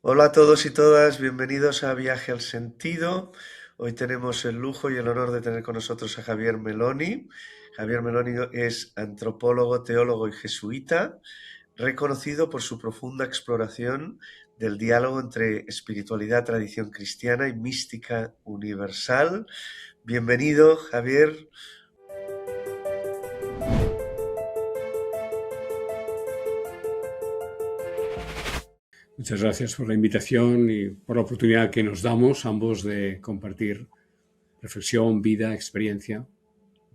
Hola a todos y todas, bienvenidos a Viaje al Sentido. Hoy tenemos el lujo y el honor de tener con nosotros a Javier Meloni. Javier Meloni es antropólogo, teólogo y jesuita, reconocido por su profunda exploración del diálogo entre espiritualidad, tradición cristiana y mística universal. Bienvenido, Javier. Muchas gracias por la invitación y por la oportunidad que nos damos ambos de compartir reflexión, vida, experiencia.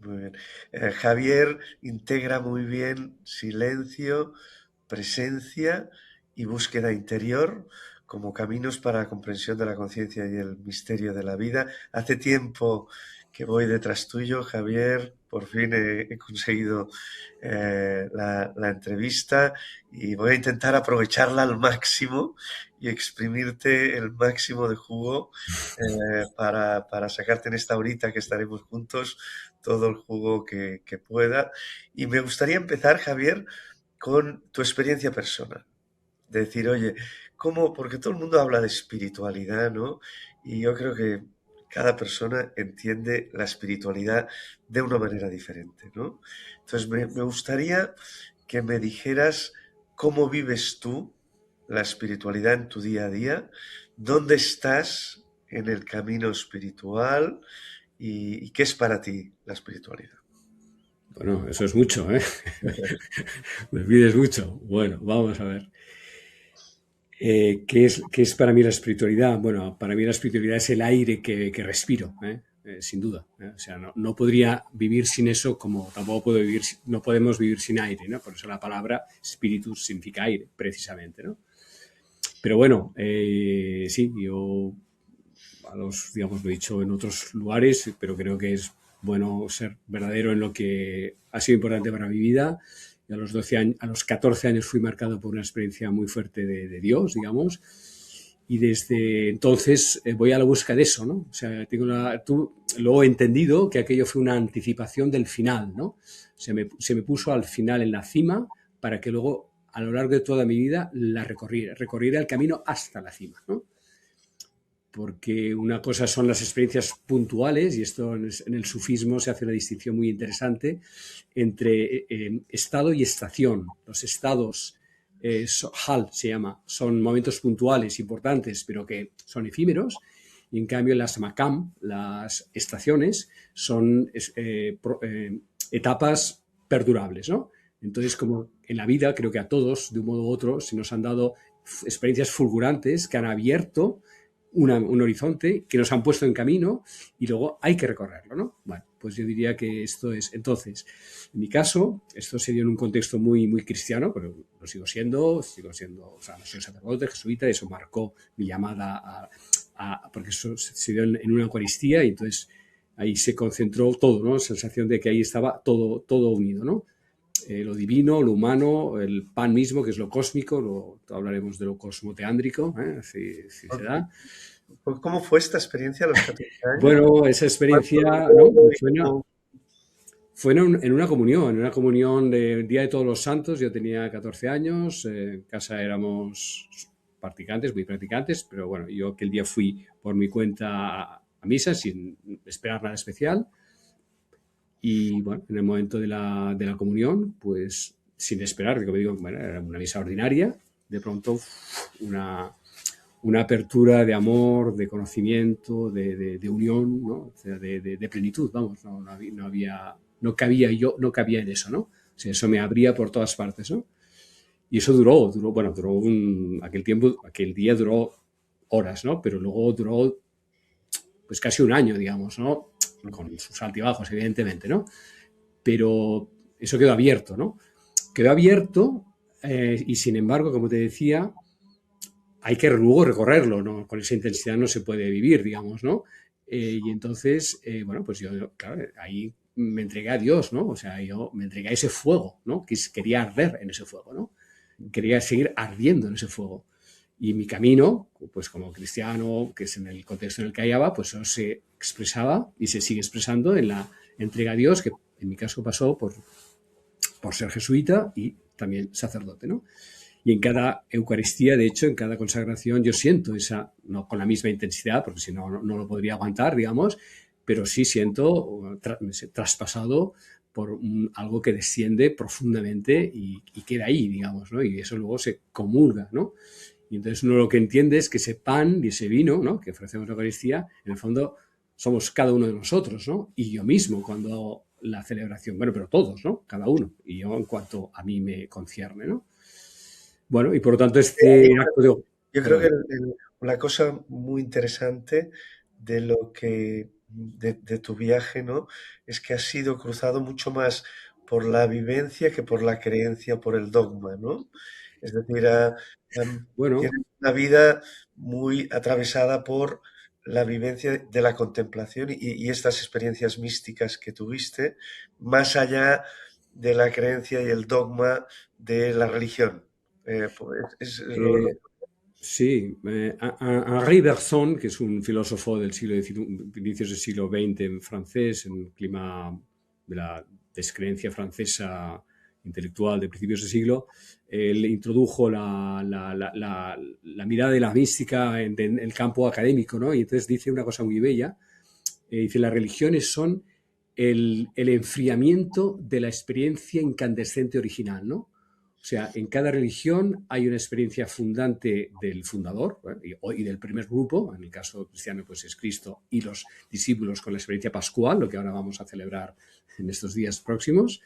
Muy bien. Javier integra muy bien silencio, presencia y búsqueda interior como caminos para la comprensión de la conciencia y el misterio de la vida. Hace tiempo que voy detrás tuyo, Javier. Por fin he conseguido la entrevista y voy a intentar aprovecharla al máximo y exprimirte el máximo de jugo para sacarte en esta horita que estaremos juntos todo el jugo que pueda. Y me gustaría empezar, Javier, con tu experiencia personal. De decir, oye, ¿cómo? Porque todo el mundo habla de espiritualidad, ¿no? Y yo creo que cada persona entiende la espiritualidad de una manera diferente, ¿no? Entonces, me gustaría que me dijeras cómo vives tú la espiritualidad en tu día a día, dónde estás en el camino espiritual y qué es para ti la espiritualidad. Bueno, eso es mucho, ¿eh? Me pides mucho. Bueno, vamos a ver. ¿Qué es para mí la espiritualidad? Bueno, para mí la espiritualidad es el aire que respiro, ¿eh? Sin duda, ¿eh? O sea, no podría vivir sin eso como tampoco puedo vivir, no podemos vivir sin aire, ¿no? Por eso la palabra espíritu significa aire, precisamente, ¿no? Pero bueno, sí, yo digamos, lo he dicho en otros lugares, pero creo que es bueno ser verdadero en lo que ha sido importante para mi vida. Y a los 12 años, a los 14 años fui marcado por una experiencia muy fuerte de Dios, digamos, y desde entonces voy a la busca de eso, ¿no? O sea, luego he entendido que aquello fue una anticipación del final, ¿no? Se me puso al final en la cima para que luego a lo largo de toda mi vida la recorriera el camino hasta la cima, ¿no? Porque una cosa son las experiencias puntuales, y esto en el sufismo se hace una distinción muy interesante entre estado y estación. Los estados, hal se llama, son momentos puntuales importantes, pero que son efímeros, y en cambio las makam, las estaciones, son etapas perdurables, ¿no? Entonces, como en la vida, creo que a todos, de un modo u otro, se nos han dado experiencias fulgurantes que han abierto un horizonte, que nos han puesto en camino y luego hay que recorrerlo, ¿no? Bueno, pues yo diría que esto es, entonces, en mi caso, esto se dio en un contexto muy, muy cristiano, pero lo sigo siendo, o sea, no soy sacerdote, jesuita, y eso marcó mi llamada porque eso se dio en una Eucaristía y entonces ahí se concentró todo, ¿no? Sensación de que ahí estaba todo unido, ¿no? Lo divino, lo humano, el pan mismo, que es lo cósmico, hablaremos de lo cosmoteándrico, si se da. ¿Cómo fue esta experiencia a los 14 años? Bueno, esa ¿Cuánto experiencia, ¿no? duró? Fue en una comunión del Día de Todos los Santos. Yo tenía 14 años, en casa éramos practicantes, muy practicantes, pero bueno, yo aquel día fui por mi cuenta a misa sin esperar nada especial. Y bueno, en el momento de la comunión, pues sin esperar, como digo, bueno, era una misa ordinaria, de pronto una apertura de amor, de conocimiento, de unión, ¿no? O sea, de plenitud, vamos, no cabía yo, no cabía en eso, ¿no? O sea, eso me abría por todas partes, ¿no? Y eso aquel día duró horas, ¿no? Pero luego duró pues casi un año, digamos, ¿no? Con sus altibajos, evidentemente, ¿no? Pero eso quedó abierto, ¿no? Quedó abierto y sin embargo, como te decía, hay que luego recorrerlo, ¿no? Con esa intensidad no se puede vivir, digamos, ¿no? Y entonces, bueno, pues yo, claro, ahí me entregué a Dios, ¿no? O sea, yo me entregué a ese fuego, ¿no? Quería arder en ese fuego, ¿no? Quería seguir ardiendo en ese fuego. Y mi camino, pues como cristiano, que es en el contexto en el que hallaba, pues eso se expresaba y se sigue expresando en la entrega a Dios, que en mi caso pasó por ser jesuita y también sacerdote, ¿no? Y en cada Eucaristía, de hecho, en cada consagración, yo siento esa, no con la misma intensidad, porque si no, no lo podría aguantar, digamos, pero sí siento traspasado por algo que desciende profundamente y queda ahí, digamos, ¿no? Y eso luego se comulga, ¿no? Y entonces uno lo que entiende es que ese pan y ese vino, ¿no?, que ofrecemos en la Eucaristía, en el fondo somos cada uno de nosotros, ¿no? Y yo mismo cuando hago la celebración, bueno, pero todos, ¿no? Cada uno. Y yo en cuanto a mí me concierne, ¿no? Bueno, y por lo tanto este acto de... Yo creo que Perdón. una cosa muy interesante de lo que de tu viaje, ¿no? Es que has sido cruzado mucho más por la vivencia que por la creencia, por el dogma, ¿no? Es decir, Bueno, tienes una vida muy atravesada por la vivencia de la contemplación y estas experiencias místicas que tuviste, más allá de la creencia y el dogma de la religión. Pues es eh, sí, Henri Bergson, que es un filósofo del siglo inicios del siglo XX en francés, en un clima de la descreencia francesa intelectual de principios de siglo, él introdujo la mirada de la mística en el campo académico, ¿no? Y entonces dice una cosa muy bella, dice, las religiones son el enfriamiento de la experiencia incandescente original, ¿no? O sea, en cada religión hay una experiencia fundante del fundador, ¿eh? y del primer grupo, en el caso cristiano pues es Cristo y los discípulos con la experiencia pascual, lo que ahora vamos a celebrar en estos días próximos.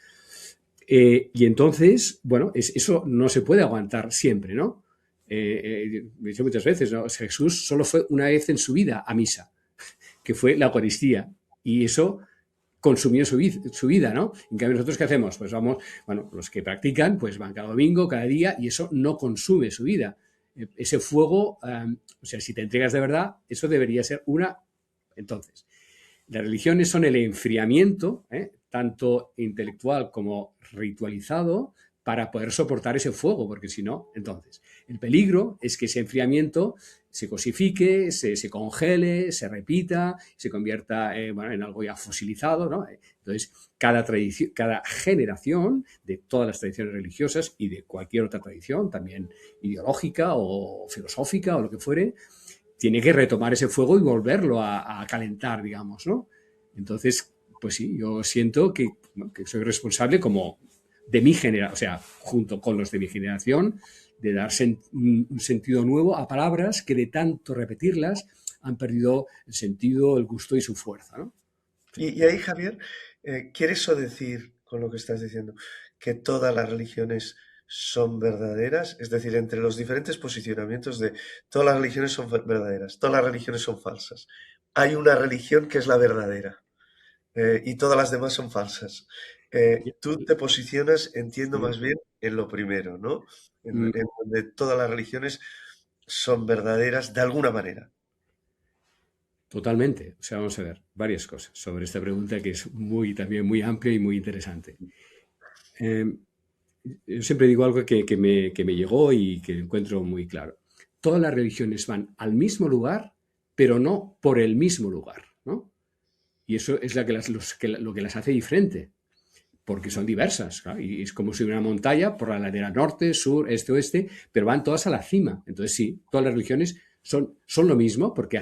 Y entonces, bueno, eso no se puede aguantar siempre, ¿no? He dicho muchas veces, ¿no? Jesús solo fue una vez en su vida a misa, que fue la Eucaristía, y eso consumió su vida, ¿no? En cambio, nosotros, ¿qué hacemos? Pues vamos, bueno, los que practican, pues van cada domingo, cada día, y eso no consume su vida. Ese fuego, o sea, si te entregas de verdad, eso debería ser una... Entonces, las religiones son el enfriamiento, tanto intelectual como ritualizado, para poder soportar ese fuego, porque si no, entonces, el peligro es que ese enfriamiento se cosifique, se congele, se repita, se convierta bueno, en algo ya fosilizado, ¿no? Entonces, cada generación de todas las tradiciones religiosas y de cualquier otra tradición, también ideológica o filosófica o lo que fuere, tiene que retomar ese fuego y volverlo a calentar, digamos, ¿no? Entonces, pues sí, yo siento que, bueno, que soy responsable como de mi generación, o sea, junto con los de mi generación, de dar un sentido nuevo a palabras que de tanto repetirlas han perdido el sentido, el gusto y su fuerza, ¿no? Sí. Y ahí, Javier, ¿quiere eso decir, con lo que estás diciendo, que todas las religiones son verdaderas? Es decir, entre los diferentes posicionamientos de todas las religiones son verdaderas, todas las religiones son falsas. Hay una religión que es la verdadera, y todas las demás son falsas. Tú te posicionas, entiendo Sí. más bien, en lo primero, ¿no? En donde todas las religiones son verdaderas de alguna manera. Totalmente. O sea, vamos a ver varias cosas sobre esta pregunta que es también muy amplia y muy interesante. Eh, yo siempre digo algo que me llegó y que encuentro muy claro. Todas las religiones van al mismo lugar, pero no por el mismo lugar, ¿no? Y eso es lo que las hace diferente, porque son diversas, ¿claro? Y es como si hubiera una montaña por la ladera norte, sur, este, oeste, pero van todas a la cima. Entonces sí, todas las religiones son lo mismo porque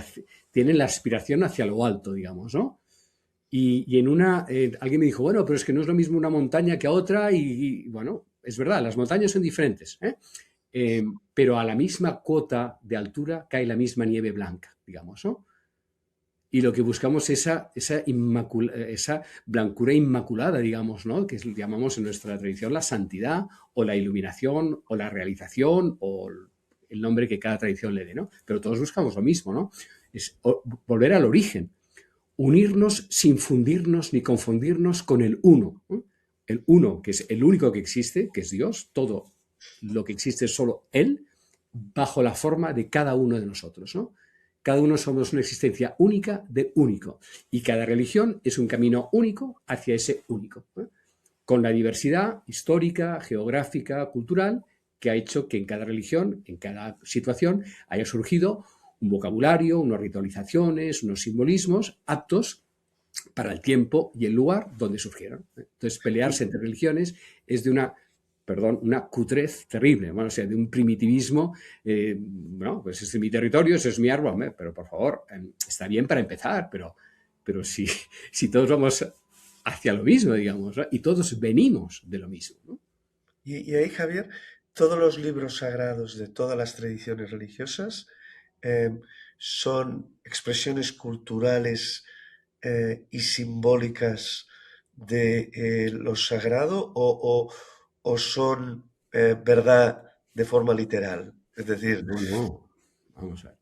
tienen la aspiración hacia lo alto, digamos, ¿no? Y en alguien me dijo, bueno, pero es que no es lo mismo una montaña que a otra bueno, es verdad, las montañas son diferentes, ¿eh? Pero a la misma cuota de altura cae la misma nieve blanca, digamos, ¿no? Y lo que buscamos es esa blancura inmaculada, digamos, ¿no? Que llamamos en nuestra tradición la santidad o la iluminación o la realización o el nombre que cada tradición le dé, ¿no? Pero todos buscamos lo mismo, ¿no? Es volver al origen, unirnos sin fundirnos ni confundirnos con el uno, ¿no? El uno, que es el único que existe, que es Dios, todo lo que existe es solo Él, bajo la forma de cada uno de nosotros, ¿no? Cada uno somos una existencia única de único y cada religión es un camino único hacia ese único, ¿eh? Con la diversidad histórica, geográfica, cultural, que ha hecho que en cada religión, en cada situación, haya surgido un vocabulario, unas ritualizaciones, unos simbolismos aptos para el tiempo y el lugar donde surgieron. Entonces, Y, pelearse entre religiones es de una perdón, una cutrez terrible, bueno, o sea, de un primitivismo, bueno, pues es mi territorio, ese es mi árbol, hombre, pero por favor, está bien para empezar, pero si todos vamos hacia lo mismo, digamos, ¿no? Y todos venimos de lo mismo, ¿no? Y ahí, Javier, todos los libros sagrados de todas las tradiciones religiosas eh, son expresiones culturales y simbólicas de lo sagrado o son verdad de forma literal. Es decir, No, no, vamos a ver.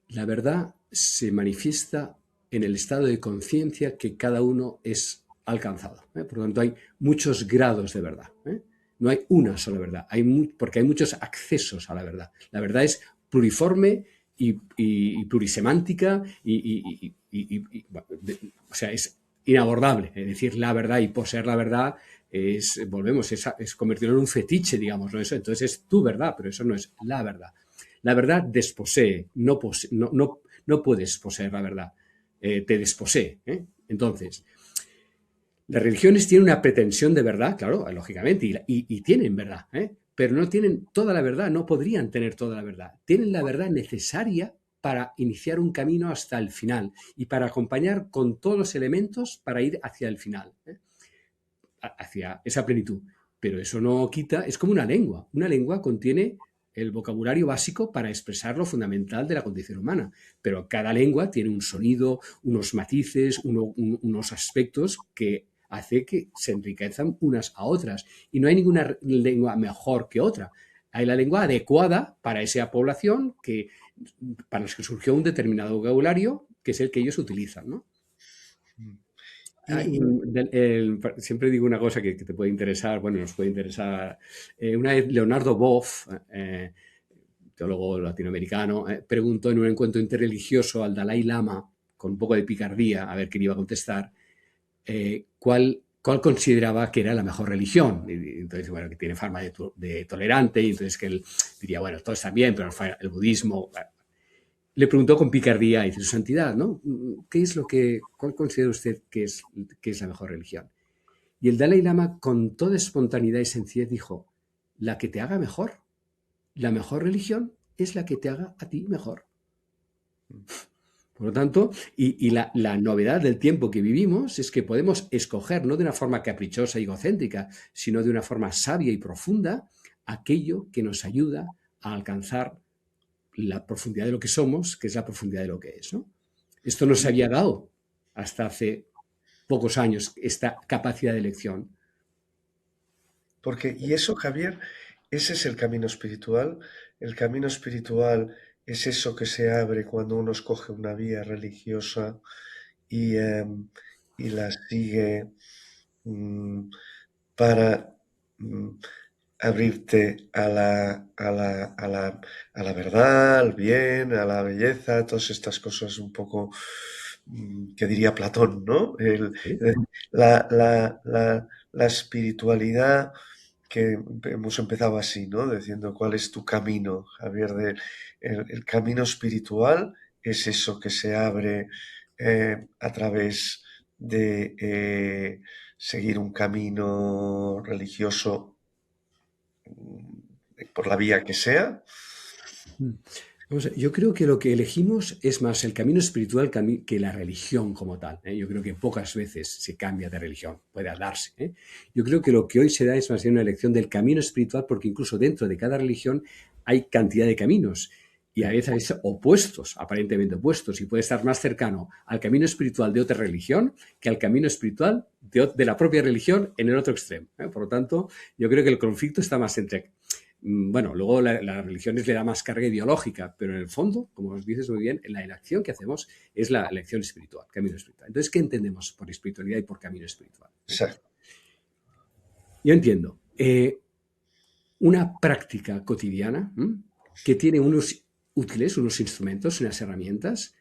La verdad se manifiesta en el estado de conciencia que cada uno es alcanzado, ¿eh? Por lo tanto, hay muchos grados de verdad, ¿eh? No hay una sola verdad, porque hay muchos accesos a la verdad. La verdad es pluriforme y plurisemántica bueno, o sea, es inabordable. Es decir, la verdad y poseer la verdad es convertirlo en un fetiche, digamos, ¿no? Entonces es tu verdad, pero eso no es la verdad. La verdad desposee, no puedes poseer la verdad, te desposee, ¿eh? Entonces, las religiones tienen una pretensión de verdad, claro, lógicamente, y tienen verdad, ¿eh? Pero no tienen toda la verdad, no podrían tener toda la verdad. Tienen la verdad necesaria para iniciar un camino hasta el final y para acompañar con todos los elementos para ir hacia el final, ¿eh? Hacia esa plenitud. Pero eso no quita, es como una lengua. Una lengua contiene el vocabulario básico para expresar lo fundamental de la condición humana. Pero cada lengua tiene un sonido, unos matices, unos aspectos que hace que se enriquezcan unas a otras. Y no hay ninguna lengua mejor que otra. Hay la lengua adecuada para esa población para los que surgió un determinado vocabulario que es el que ellos utilizan, ¿no? y, Siempre digo una cosa que te puede interesar, bueno, nos puede interesar. Una vez Leonardo Boff, teólogo latinoamericano, preguntó en un encuentro interreligioso al Dalai Lama, con un poco de picardía, a ver quién iba a contestar, cuál consideraba que era la mejor religión. Y entonces, bueno, que tiene fama de tolerante, y entonces que él diría, bueno, todo está bien, pero el budismo... Le preguntó con picardía, dice, su santidad, ¿no? ¿Cuál considera usted que es la mejor religión? Y el Dalai Lama, con toda espontaneidad y sencillez, dijo, la que te haga mejor. La mejor religión es la que te haga a ti mejor. Por lo tanto, la novedad del tiempo que vivimos es que podemos escoger, no de una forma caprichosa y egocéntrica, sino de una forma sabia y profunda, aquello que nos ayuda a alcanzar la profundidad de lo que somos, que es la profundidad de lo que es, ¿no? Esto no se había dado hasta hace pocos años, esta capacidad de elección. y eso, Javier, ese es el camino espiritual. El camino espiritual es eso que se abre cuando uno escoge una vía religiosa y la sigue mm, para mm, abrirte a la verdad, al bien, a la belleza, todas estas cosas un poco que diría Platón, ¿no? ¿Sí? La espiritualidad que hemos empezado así, ¿no? Diciendo cuál es tu camino, Javier. El camino espiritual es eso que se abre a través de seguir un camino religioso por la vía que sea. Yo creo que lo que elegimos es más el camino espiritual que la religión como tal, ¿eh? Yo creo que pocas veces se cambia de religión, puede darse, ¿eh? Yo creo que lo que hoy se da es más bien una elección del camino espiritual, porque incluso dentro de cada religión hay cantidad de caminos y a veces opuestos, aparentemente opuestos, y puede estar más cercano al camino espiritual de otra religión que al camino espiritual de la propia religión en el otro extremo, ¿eh? Por lo tanto, yo creo que el conflicto está más entre... Bueno, luego la religión le da más carga ideológica, pero en el fondo, como os dices muy bien, la elección que hacemos es la elección espiritual, camino espiritual. Entonces, ¿qué entendemos por espiritualidad y por camino espiritual? Exacto. Yo entiendo una práctica cotidiana que tiene unos útiles, unos instrumentos, unas herramientas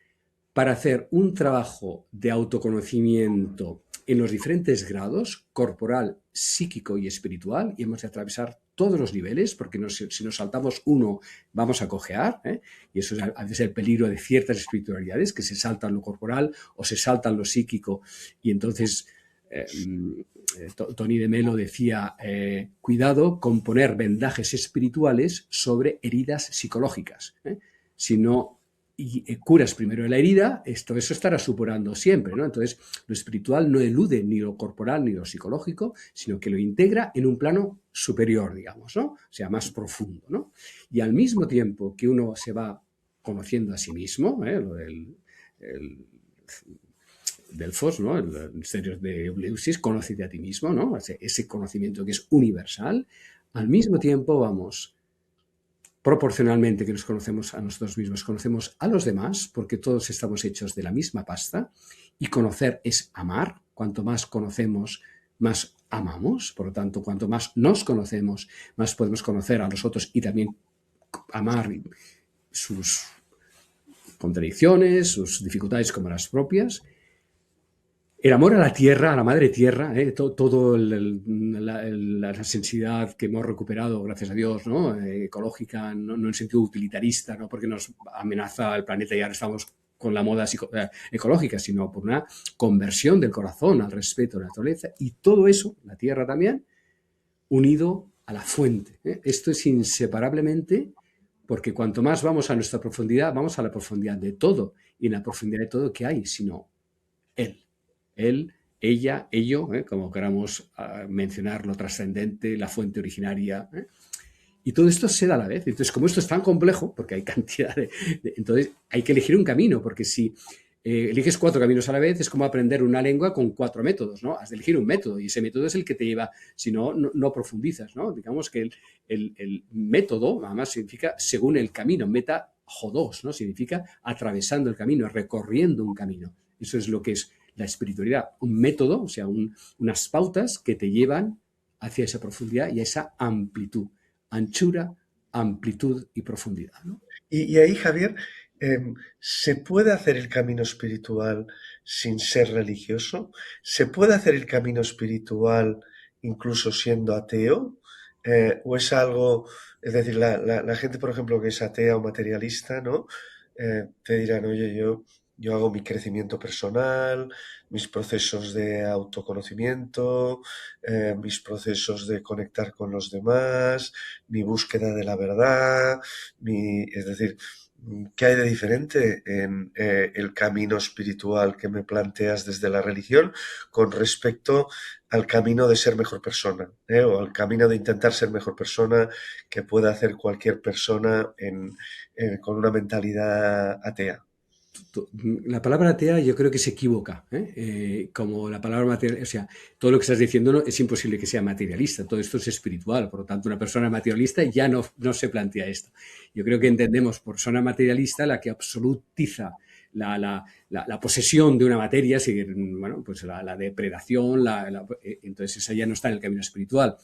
para hacer un trabajo de autoconocimiento en los diferentes grados, corporal, psíquico y espiritual, y hemos de atravesar todos los niveles, porque si nos saltamos uno vamos a cojear, ¿eh? Y eso es a veces el peligro de ciertas espiritualidades, que se saltan lo corporal o se saltan lo psíquico, y entonces Tony de Melo decía, cuidado con poner vendajes espirituales sobre heridas psicológicas. Si no curas primero la herida, todo eso estará supurando siempre, ¿no? Entonces, lo espiritual no elude ni lo corporal ni lo psicológico, sino que lo integra en un plano superior, digamos, ¿no? O sea, más profundo, ¿no? Y al mismo tiempo que uno se va conociendo a sí mismo, lo del Delfos, ¿no? El misterio de Eleusis, conócete a ti mismo, ¿no? Ese conocimiento que es universal. Al mismo tiempo vamos, proporcionalmente que nos conocemos a nosotros mismos, conocemos a los demás, porque todos estamos hechos de la misma pasta, y conocer es amar. Cuanto más conocemos, más amamos. Por lo tanto, cuanto más nos conocemos, más podemos conocer a los otros y también amar sus contradicciones, sus dificultades como las propias. El amor a la tierra, a la madre tierra, todo la sensibilidad que hemos recuperado, gracias a Dios, ¿no? Ecológica, no en el sentido utilitarista, no porque nos amenaza el planeta y ahora estamos con la moda ecológica, sino por una conversión del corazón al respeto a la naturaleza, y todo eso, la tierra también, unido a la fuente. Esto es inseparablemente, porque cuanto más vamos a nuestra profundidad, vamos a la profundidad de todo, y en la profundidad de todo, ¿qué hay? Sino él, ella, ello, como queramos mencionar lo trascendente, la fuente originaria. Y todo esto se da a la vez. Entonces, como esto es tan complejo, porque hay cantidad entonces hay que elegir un camino, porque si eliges 4 caminos a la vez, es como aprender una lengua con 4 métodos, ¿no? Has de elegir un método, y ese método es el que te lleva, si no, no profundizas, ¿no? Digamos que el método, además, significa según el camino, meta jodos, ¿no? Significa atravesando el camino, recorriendo un camino. Eso es lo que es la espiritualidad, un método, o sea, unas pautas que te llevan hacia esa profundidad y a esa amplitud, anchura, amplitud y profundidad, ¿no? Y ahí, Javier, ¿se puede hacer el camino espiritual sin ser religioso? ¿Se puede hacer el camino espiritual incluso siendo ateo? ¿O es algo, es decir, la gente, por ejemplo, que es atea o materialista, ¿no? Te dirán, oye, yo hago mi crecimiento personal, mis procesos de autoconocimiento, mis procesos de conectar con los demás, mi búsqueda de la verdad, es decir, ¿qué hay de diferente en el camino espiritual que me planteas desde la religión con respecto al camino de ser mejor persona, o al camino de intentar ser mejor persona que pueda hacer cualquier persona con una mentalidad atea? La palabra atea yo creo que se equivoca, como la palabra material, o sea, todo lo que estás diciendo es imposible que sea materialista, todo esto es espiritual, por lo tanto una persona materialista ya no se plantea esto. Yo creo que entendemos por persona materialista la que absolutiza la posesión de una materia, bueno, pues la depredación, entonces esa ya no está en el camino espiritual.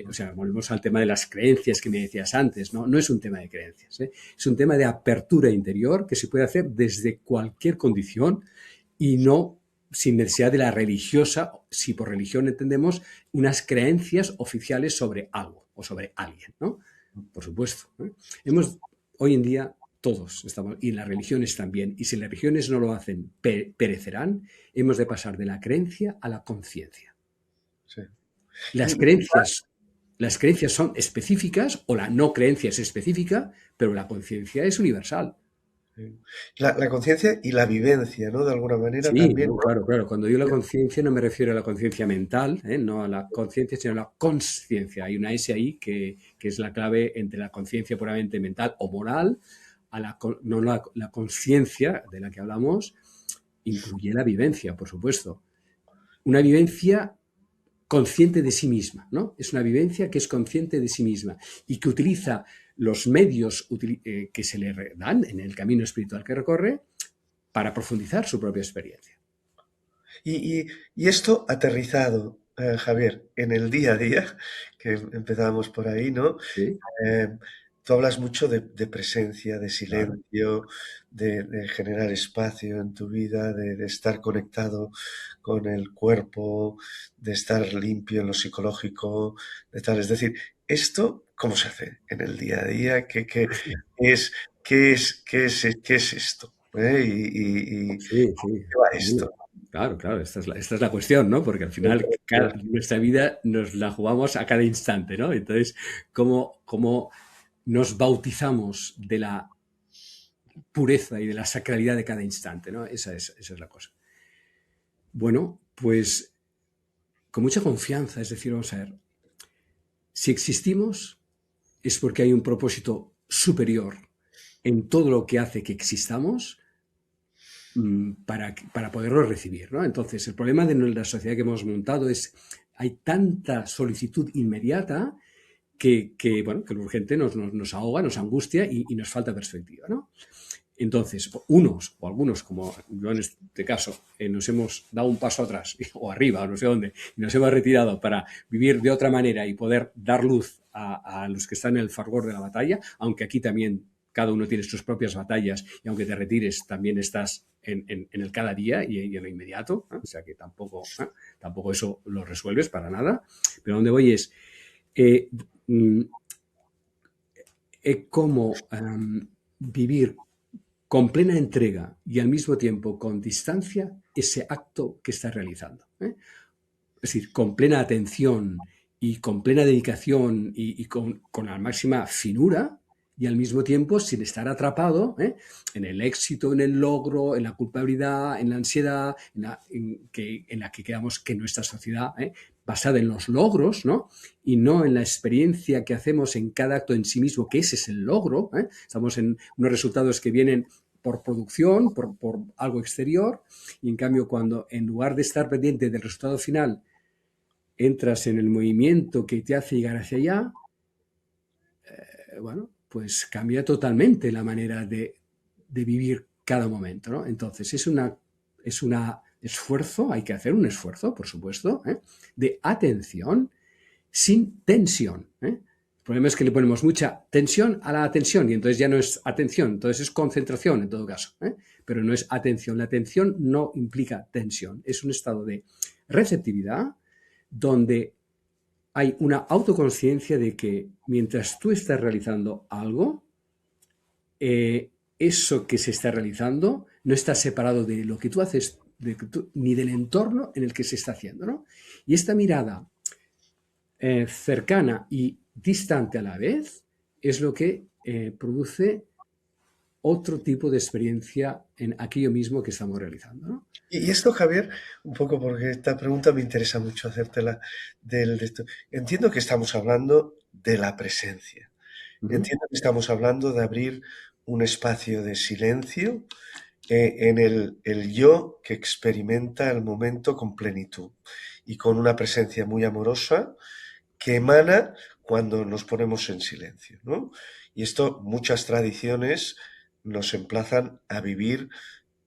O sea, volvemos al tema de las creencias que me decías antes, ¿no? No es un tema de creencias, es un tema de apertura interior que se puede hacer desde cualquier condición y no sin necesidad de la religiosa, si por religión entendemos unas creencias oficiales sobre algo o sobre alguien, ¿no? Por supuesto. Hoy en día todos estamos, y las religiones también, y si las religiones no lo hacen, perecerán. Hemos de pasar de la creencia a la conciencia. Sí. Las creencias son específicas o la no creencia es específica, pero la conciencia es universal. La conciencia y la vivencia, ¿no? De alguna manera Sí, también, no, ¿no? claro, claro. Cuando digo la conciencia no me refiero a la conciencia mental, no a la conciencia, sino a la consciencia. Hay una S ahí que es la clave entre la conciencia puramente mental o moral, no la conciencia de la que hablamos, incluye la vivencia, por supuesto. Una vivencia consciente de sí misma, ¿no? Es una vivencia que es consciente de sí misma y que utiliza los medios que se le dan en el camino espiritual que recorre para profundizar su propia experiencia. Y esto aterrizado, Javier, en el día a día, que empezábamos por ahí, ¿no? ¿Sí? Eh, Tú hablas mucho de presencia, de Claro. silencio, de generar espacio en tu vida, de estar conectado con el cuerpo, de estar limpio en lo psicológico, de tal. Es decir, esto, ¿cómo se hace en el día a día? Es, qué es esto? ¿Y Sí, sí. qué va esto? Claro, claro, esta es la cuestión, ¿no? Porque al final nuestra vida nos la jugamos a cada instante, ¿no? Entonces, ¿cómo nos bautizamos de la pureza y de la sacralidad de cada instante, ¿no? Esa es la cosa. Bueno, pues con mucha confianza, es decir, vamos a ver, si existimos es porque hay un propósito superior en todo lo que hace que existamos para poderlo recibir, ¿no? Entonces, el problema de la sociedad que hemos montado es hay tanta solicitud inmediata bueno, que lo urgente nos ahoga, nos angustia y nos falta perspectiva, ¿no? Entonces, unos o algunos, como yo en este caso, nos hemos dado un paso atrás o arriba, o no sé dónde, y nos hemos retirado para vivir de otra manera y poder dar luz a los que están en el fragor de la batalla, aunque aquí también cada uno tiene sus propias batallas y aunque te retires también estás en el cada día y en lo inmediato, ¿eh? O sea que tampoco eso lo resuelves para nada, pero donde voy es eh, mm, cómo vivir con plena entrega y al mismo tiempo con distancia ese acto que estás realizando, ¿eh? Es decir, con plena atención y con plena dedicación y con la máxima finura y al mismo tiempo sin estar atrapado, ¿eh? En el éxito, en el logro, en la culpabilidad, en la ansiedad, en la que quedamos que nuestra sociedad, ¿eh? Basada en los logros, ¿no? Y no en la experiencia que hacemos en cada acto en sí mismo, que ese es el logro, ¿eh? Estamos en unos resultados que vienen por producción, por algo exterior, y en cambio cuando en lugar de estar pendiente del resultado final, entras en el movimiento que te hace llegar hacia allá, bueno, pues cambia totalmente la manera de vivir cada momento, ¿no? Entonces es una esfuerzo, hay que hacer un esfuerzo, por supuesto, ¿eh? De atención sin tensión, ¿eh? El problema es que le ponemos mucha tensión a la atención y entonces ya no es atención, entonces es concentración en todo caso, ¿eh? Pero no es atención. La atención no implica tensión, es un estado de receptividad donde hay una autoconciencia de que mientras tú estás realizando algo, eso que se está realizando no está separado de lo que tú haces, ni del entorno en el que se está haciendo, ¿no? Y esta mirada cercana y distante a la vez es lo que produce otro tipo de experiencia en aquello mismo que estamos realizando, ¿no? Y esto, Javier, un poco porque esta pregunta me interesa mucho hacértela de esto. Entiendo que estamos hablando de la presencia. Uh -huh. Entiendo que estamos hablando de abrir un espacio de silencio en el yo que experimenta el momento con plenitud y con una presencia muy amorosa que emana cuando nos ponemos en silencio, ¿no? Y esto muchas tradiciones nos emplazan a vivir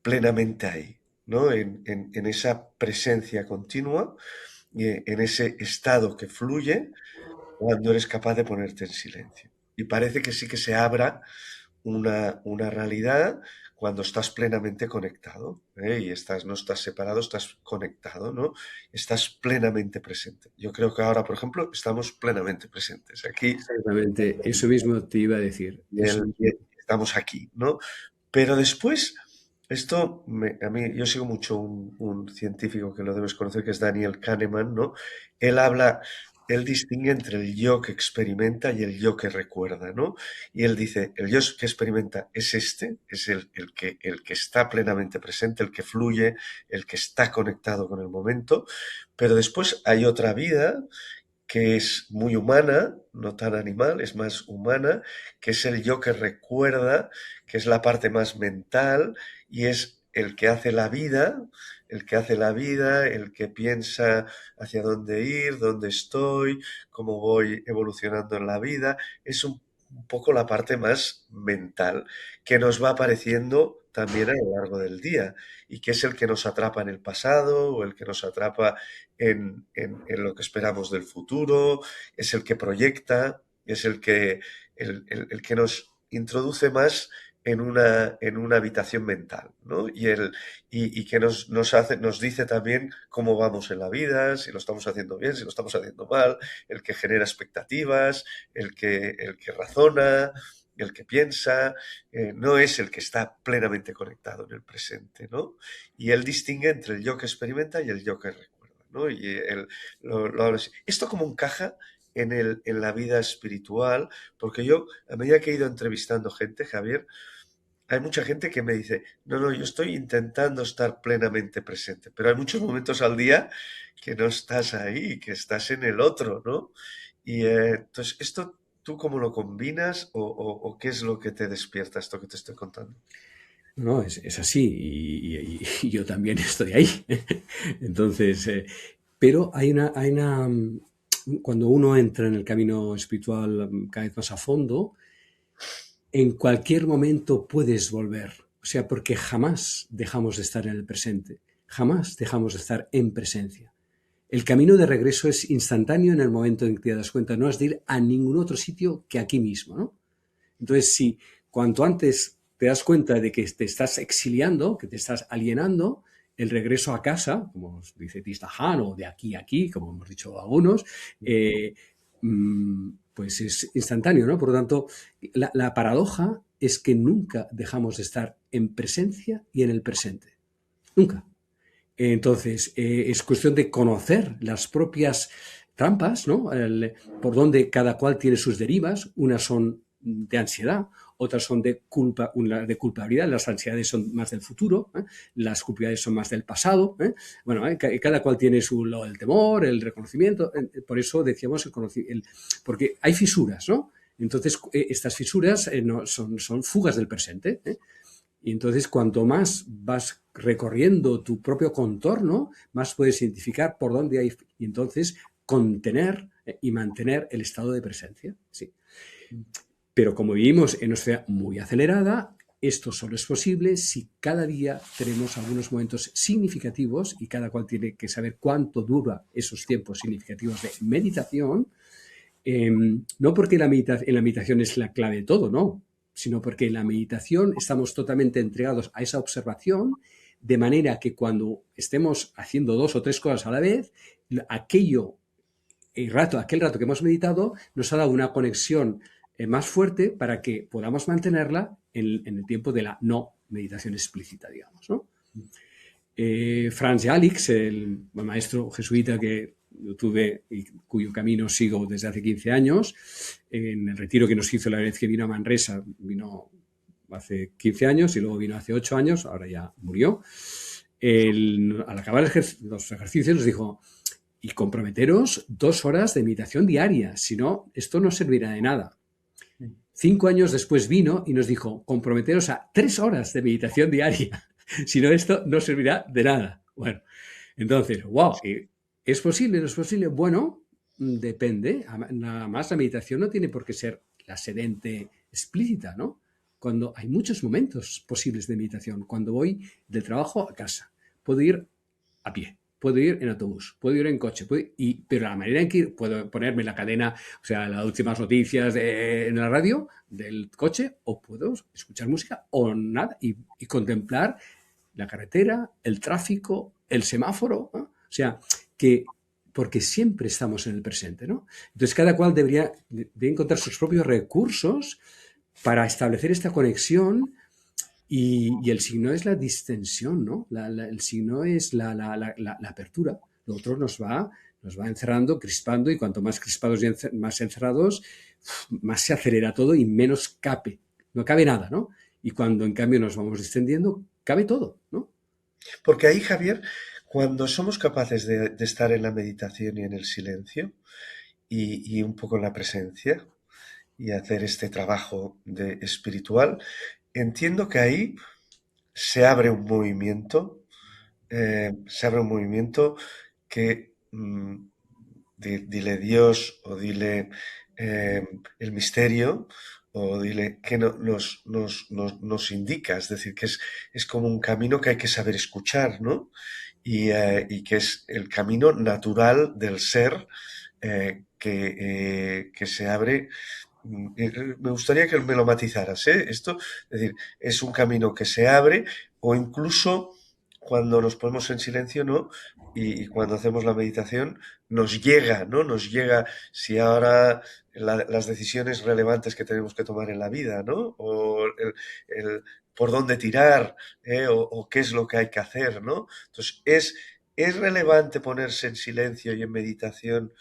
plenamente ahí, ¿no? En esa presencia continua, en ese estado que fluye cuando eres capaz de ponerte en silencio. Y parece que sí que se abra una realidad cuando estás plenamente conectado, ¿eh? Y no estás separado, estás conectado, ¿no? Estás plenamente presente. Yo creo que ahora, por ejemplo, estamos plenamente presentes aquí Exactamente, eso mismo te iba a decir. Eso y mismo. estamos aquí, ¿no? Pero después, a mí, yo sigo mucho un científico que lo debes conocer, que es Daniel Kahneman, ¿no? Él habla, él distingue entre el yo que experimenta y el yo que recuerda, ¿no? Y él dice, el yo que experimenta es es el que está plenamente presente, el que fluye, el que está conectado con el momento, pero después hay otra vida que es muy humana, no tan animal, es más humana, que es el yo que recuerda, que es la parte más mental y es el que hace la vida, el que hace la vida, el que piensa hacia dónde ir, dónde estoy, cómo voy evolucionando en la vida. Es un poco la parte más mental que nos va apareciendo también a lo largo del día y que es el que nos atrapa en el pasado o el que nos atrapa en lo que esperamos del futuro, es el que proyecta, es el que nos introduce más en una habitación mental, ¿no? Y que nos dice también cómo vamos en la vida, si lo estamos haciendo bien, si lo estamos haciendo mal, el que genera expectativas, el que razona, el que piensa, no es el que está plenamente conectado en el presente, ¿no? Y él distingue entre el yo que experimenta y el yo que recuerda, ¿no? Y esto como encaja en la vida espiritual, porque yo, a medida que he ido entrevistando gente, Javier, hay mucha gente que me dice, no, no, yo estoy intentando estar plenamente presente, pero hay muchos momentos al día que no estás ahí, que estás en el otro, ¿no? Y entonces, ¿esto tú cómo lo combinas o qué es lo que te despierta esto que te estoy contando? No, es así y yo también estoy ahí. Entonces, pero cuando uno entra en el camino espiritual cada vez más a fondo, en cualquier momento puedes volver. O sea, porque jamás dejamos de estar en el presente, jamás dejamos de estar en presencia. El camino de regreso es instantáneo en el momento en que te das cuenta, no has de ir a ningún otro sitio que aquí mismo, ¿no? Entonces, si cuanto antes te das cuenta de que te estás exiliando, que te estás alienando, el regreso a casa, como dice Tistahan, o de aquí a aquí, como hemos dicho algunos, eh, pues es instantáneo, ¿no? Por lo tanto, la paradoja es que nunca dejamos de estar en presencia y en el presente. Nunca. Entonces, es cuestión de conocer las propias trampas, ¿no? Por donde cada cual tiene sus derivas. Unas son de ansiedad, otras son de de culpabilidad. Las ansiedades son más del futuro, ¿eh? Las culpabilidades son más del pasado. ¿Eh? Bueno, cada cual tiene el temor, el reconocimiento. Por eso decíamos porque hay fisuras, ¿no? Entonces, estas fisuras no, son fugas del presente. ¿Eh? Y entonces, cuanto más vas recorriendo tu propio contorno, más puedes identificar por dónde hay. Y entonces, contener y mantener el estado de presencia. Sí. Pero como vivimos en una sociedad muy acelerada, esto solo es posible si cada día tenemos algunos momentos significativos y cada cual tiene que saber cuánto dura esos tiempos significativos de meditación. No porque en la meditación es la clave de todo, no, sino porque en la meditación estamos totalmente entregados a esa observación, de manera que cuando estemos haciendo dos o tres cosas a la vez, aquel rato que hemos meditado nos ha dado una conexión más fuerte para que podamos mantenerla en el tiempo de la no meditación explícita, digamos, ¿no? Franz Jalix, el maestro jesuita que yo tuve y cuyo camino sigo desde hace 15 años, en el retiro que nos hizo la vez que vino a Manresa, vino hace 15 años y luego vino hace 8 años, ahora ya murió. Al acabar los ejercicios nos dijo, y comprometeros 2 horas de meditación diaria, si no, esto no servirá de nada. 5 años después vino y nos dijo, comprometeros a 3 horas de meditación diaria. Si no, esto no servirá de nada. Bueno, entonces, wow, ¿es posible? ¿No es posible? Bueno, depende. Nada más la meditación no tiene por qué ser la sedente explícita, ¿no? Cuando hay muchos momentos posibles de meditación. Cuando voy del trabajo a casa, puedo ir a pie, puedo ir en autobús, puedo ir en coche, pero la manera en que puedo ponerme la cadena, o sea, las últimas noticias en la radio del coche, o puedo escuchar música o nada y contemplar la carretera, el tráfico, el semáforo, ¿no? O sea, porque siempre estamos en el presente, ¿no? Entonces cada cual debería de encontrar sus propios recursos para establecer esta conexión y el signo es la distensión, ¿no? El signo es la apertura. Lo otro nos va encerrando, crispando, y cuanto más crispados y más encerrados, más se acelera todo y menos cabe. No cabe nada, ¿no? Y cuando en cambio nos vamos distendiendo, cabe todo, ¿no? Porque ahí, Javier, cuando somos capaces de estar en la meditación y en el silencio y un poco en la presencia y hacer este trabajo de espiritual, entiendo que ahí se abre un movimiento, que dile Dios o dile el misterio o dile que nos indica, es decir, que es como un camino que hay que saber escuchar, ¿no? Y que es el camino natural del ser que se abre. Me gustaría que me lo matizaras, ¿eh? Esto, es decir, es un camino que se abre o incluso cuando nos ponemos en silencio, ¿no? Y cuando hacemos la meditación, nos llega, ¿no? Nos llega si ahora las decisiones relevantes que tenemos que tomar en la vida, ¿no? O el por dónde tirar, o qué es lo que hay que hacer, ¿no? Entonces, es relevante ponerse en silencio y en meditación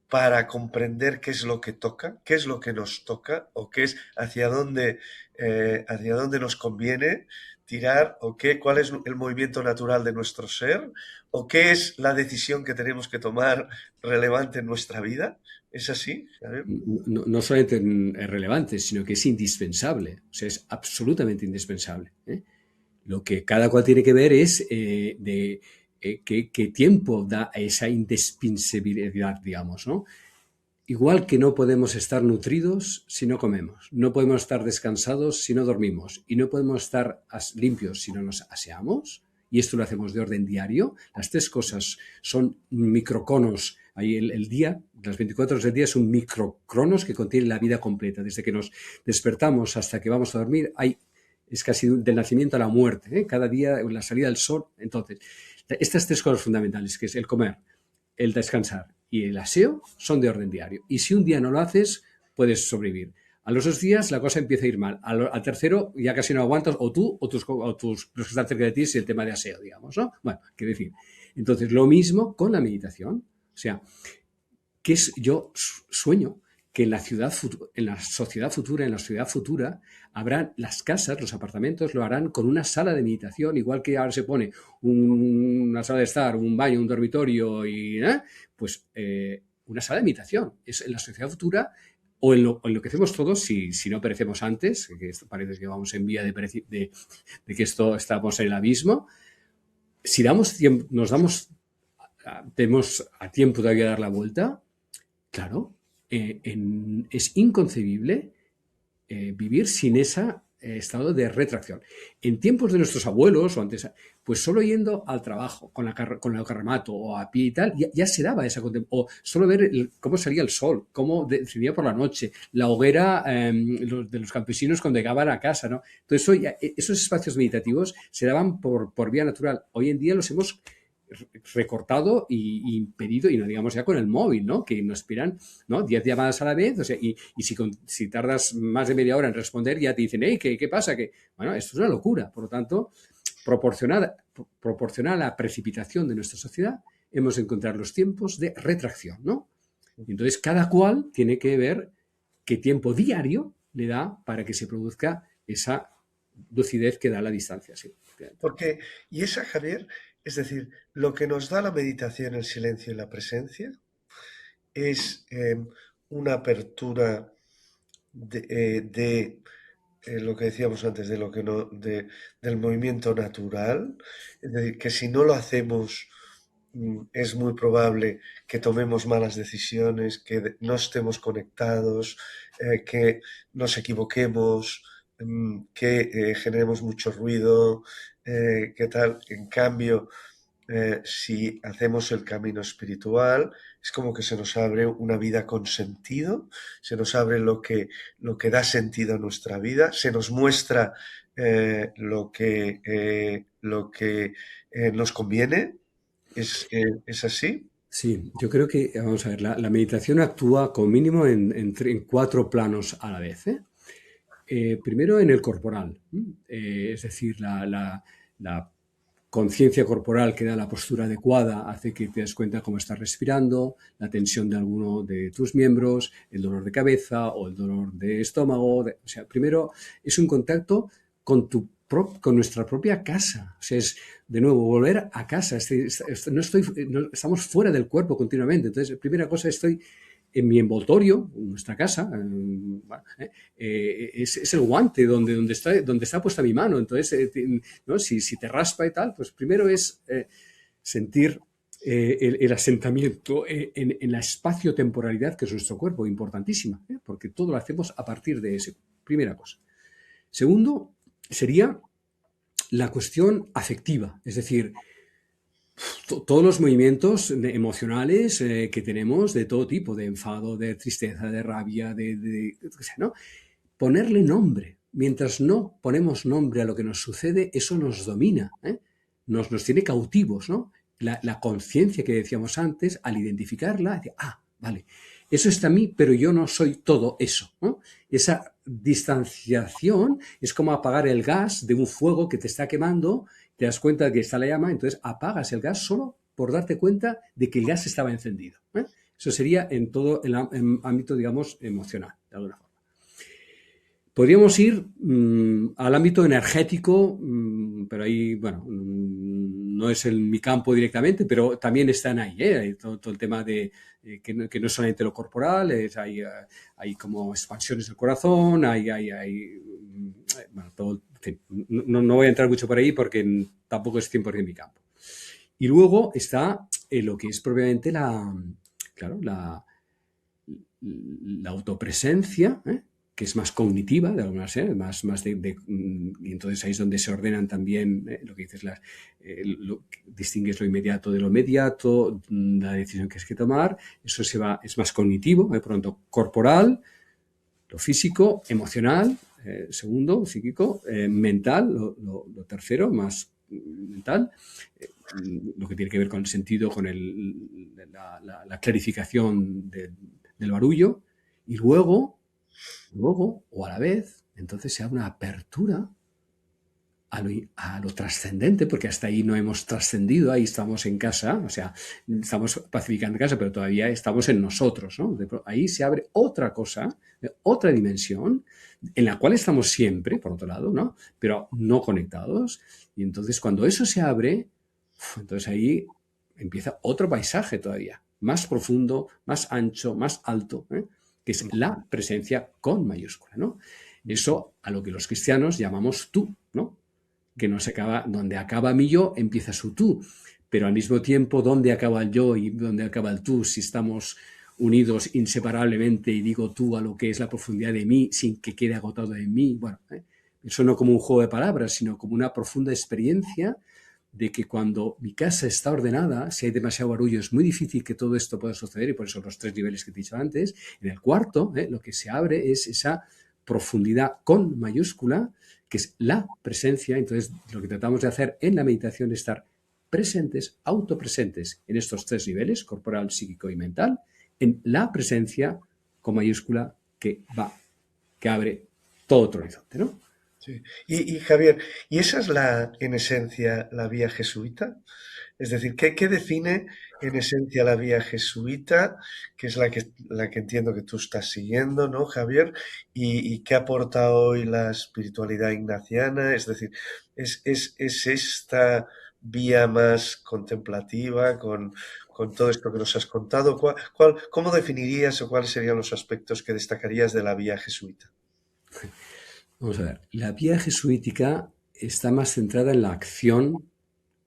para comprender qué es lo que toca, qué es lo que nos toca, o qué es hacia dónde nos conviene tirar, o qué, cuál es el movimiento natural de nuestro ser, o qué es la decisión que tenemos que tomar relevante en nuestra vida. ¿Es así? ¿Sabes? No solamente es relevante, sino que es indispensable. O sea, es absolutamente indispensable, ¿eh? Lo que cada cual tiene que ver es qué tiempo da a esa indispensabilidad, digamos, ¿no? Igual que no podemos estar nutridos si no comemos, no podemos estar descansados si no dormimos y no podemos estar limpios si no nos aseamos, y esto lo hacemos de orden diario. Las tres cosas son microconos. Ahí el día, las 24 horas del día son microcronos que contienen la vida completa. Desde que nos despertamos hasta que vamos a dormir, es casi del nacimiento a la muerte, ¿eh? Cada día la salida del sol. Entonces, estas tres cosas fundamentales, que es el comer, el descansar y el aseo, son de orden diario. Y si un día no lo haces, puedes sobrevivir. A los 2 días la cosa empieza a ir mal. Al tercero ya casi no aguantas, o tú o los que están cerca de ti, es el tema de aseo, digamos, ¿no? Bueno, qué decir. Entonces, lo mismo con la meditación. O sea, yo sueño que en la sociedad futura, habrán las casas, los apartamentos, lo harán con una sala de meditación, igual que ahora se pone una sala de estar, un baño, un dormitorio, pues una sala de meditación. Es en la sociedad futura, o en lo que hacemos todos, si no perecemos antes, que esto parece que vamos en vía de que estamos en el abismo. Si tenemos a tiempo todavía de dar la vuelta, claro, es inconcebible vivir sin ese estado de retracción. En tiempos de nuestros abuelos o antes, pues solo yendo al trabajo con el carramato o a pie y tal, ya se daba esa contemplación. O solo ver cómo salía el sol, cómo decidía por la noche, la hoguera de los campesinos cuando llegaban a casa, ¿no? Entonces, esos espacios meditativos se daban por vía natural. Hoy en día los hemos recortado y impedido, y no digamos ya con el móvil, ¿no? Que nos esperan, ¿no? 10 llamadas a la vez, o sea, y si tardas más de media hora en responder, ya te dicen, hey, ¿qué pasa? Bueno, esto es una locura. Por lo tanto, proporcional a la precipitación de nuestra sociedad, hemos de encontrar los tiempos de retracción, ¿no? Y entonces, cada cual tiene que ver qué tiempo diario le da para que se produzca esa lucidez que da la distancia, sí. Porque, y esa, Javier, es decir, lo que nos da la meditación, el silencio y la presencia, es una apertura de lo que decíamos antes, de lo que no, del movimiento natural. Es decir, que si no lo hacemos, es muy probable que tomemos malas decisiones, que no estemos conectados, que nos equivoquemos, que generemos mucho ruido, ¿qué tal? En cambio, si hacemos el camino espiritual, es como que se nos abre una vida con sentido, se nos abre lo que da sentido a nuestra vida, se nos muestra lo que nos conviene. ¿Es así? Sí, yo creo que, vamos a ver, la meditación actúa como mínimo en 4 planos a la vez, ¿eh? Primero en el corporal, es decir, la conciencia corporal que da la postura adecuada hace que te des cuenta cómo estás respirando, la tensión de alguno de tus miembros, el dolor de cabeza o el dolor de estómago. O sea, primero es un contacto con nuestra propia casa. O sea, es de nuevo volver a casa. Estamos fuera del cuerpo continuamente. Entonces, la primera cosa, estoy en mi envoltorio, en nuestra casa, es el guante donde está puesta mi mano. Entonces, ¿no? Si te raspa y tal, pues primero es sentir el asentamiento en la espacio-temporalidad que es nuestro cuerpo, importantísima, porque todo lo hacemos a partir de ese. Primera cosa. Segundo, sería la cuestión afectiva, es decir, todos los movimientos emocionales que tenemos de todo tipo, de enfado, de tristeza, de rabia, ¿no? Ponerle nombre. Mientras no ponemos nombre a lo que nos sucede, eso nos domina, ¿eh? nos tiene cautivos, ¿no? La conciencia que decíamos antes, al identificarla, dice, vale, eso está en mí, pero yo no soy todo eso, ¿no? Esa distanciación es como apagar el gas de un fuego que te está quemando, te das cuenta de que está la llama, entonces apagas el gas solo por darte cuenta de que el gas estaba encendido, ¿eh? Eso sería en todo el ámbito, digamos, emocional, de alguna forma. Podríamos ir al ámbito energético, pero ahí, bueno, no es mi campo directamente, pero también están ahí, ¿eh? Todo el tema de que no es solamente lo corporal, hay como expansiones del corazón, bueno, todo, en fin, no voy a entrar mucho por ahí porque tampoco es 100% mi campo. Y luego está lo que es propiamente la autopresencia, que es más cognitiva, de alguna manera, más y entonces ahí es donde se ordenan también lo que dices, distingues lo inmediato de lo mediato, la decisión que hay que tomar, eso es más cognitivo, por lo tanto, corporal, lo físico, emocional, segundo, psíquico, mental, lo tercero, más mental, lo que tiene que ver con el sentido, con la clarificación del barullo, y luego, o a la vez, entonces se abre una apertura a lo trascendente, porque hasta ahí no hemos trascendido, ahí estamos en casa, o sea, estamos pacificando en casa, pero todavía estamos en nosotros, ¿no? Ahí se abre otra cosa, otra dimensión, en la cual estamos siempre, por otro lado, ¿no? Pero no conectados, y entonces cuando eso se abre, entonces ahí empieza otro paisaje todavía, más profundo, más ancho, más alto, que es la presencia con mayúscula, ¿no? Eso a lo que los cristianos llamamos tú, ¿no? Que no se acaba, donde acaba mi yo, empieza su tú, pero al mismo tiempo, ¿dónde acaba el yo y dónde acaba el tú? Si estamos unidos inseparablemente y digo tú a lo que es la profundidad de mí sin que quede agotado en mí, bueno, eso no como un juego de palabras, sino como una profunda experiencia de que cuando mi casa está ordenada, si hay demasiado barullo, es muy difícil que todo esto pueda suceder, y por eso los 3 niveles que te he dicho antes. En el cuarto, lo que se abre es esa profundidad con mayúscula, que es la presencia. Entonces, lo que tratamos de hacer en la meditación es estar presentes, autopresentes en estos 3 niveles, corporal, psíquico y mental, en la presencia con mayúscula que abre todo otro horizonte, ¿no? Sí. Y Javier, ¿y esa es en esencia la vía jesuita? Es decir, ¿qué define en esencia la vía jesuita, que es la que entiendo que tú estás siguiendo, ¿no, Javier? ¿Y qué aporta hoy la espiritualidad ignaciana? Es decir, ¿es esta vía más contemplativa con todo esto que nos has contado? ¿Cómo definirías o cuáles serían los aspectos que destacarías de la vía jesuita? Vamos a ver, la vía jesuítica está más centrada en la acción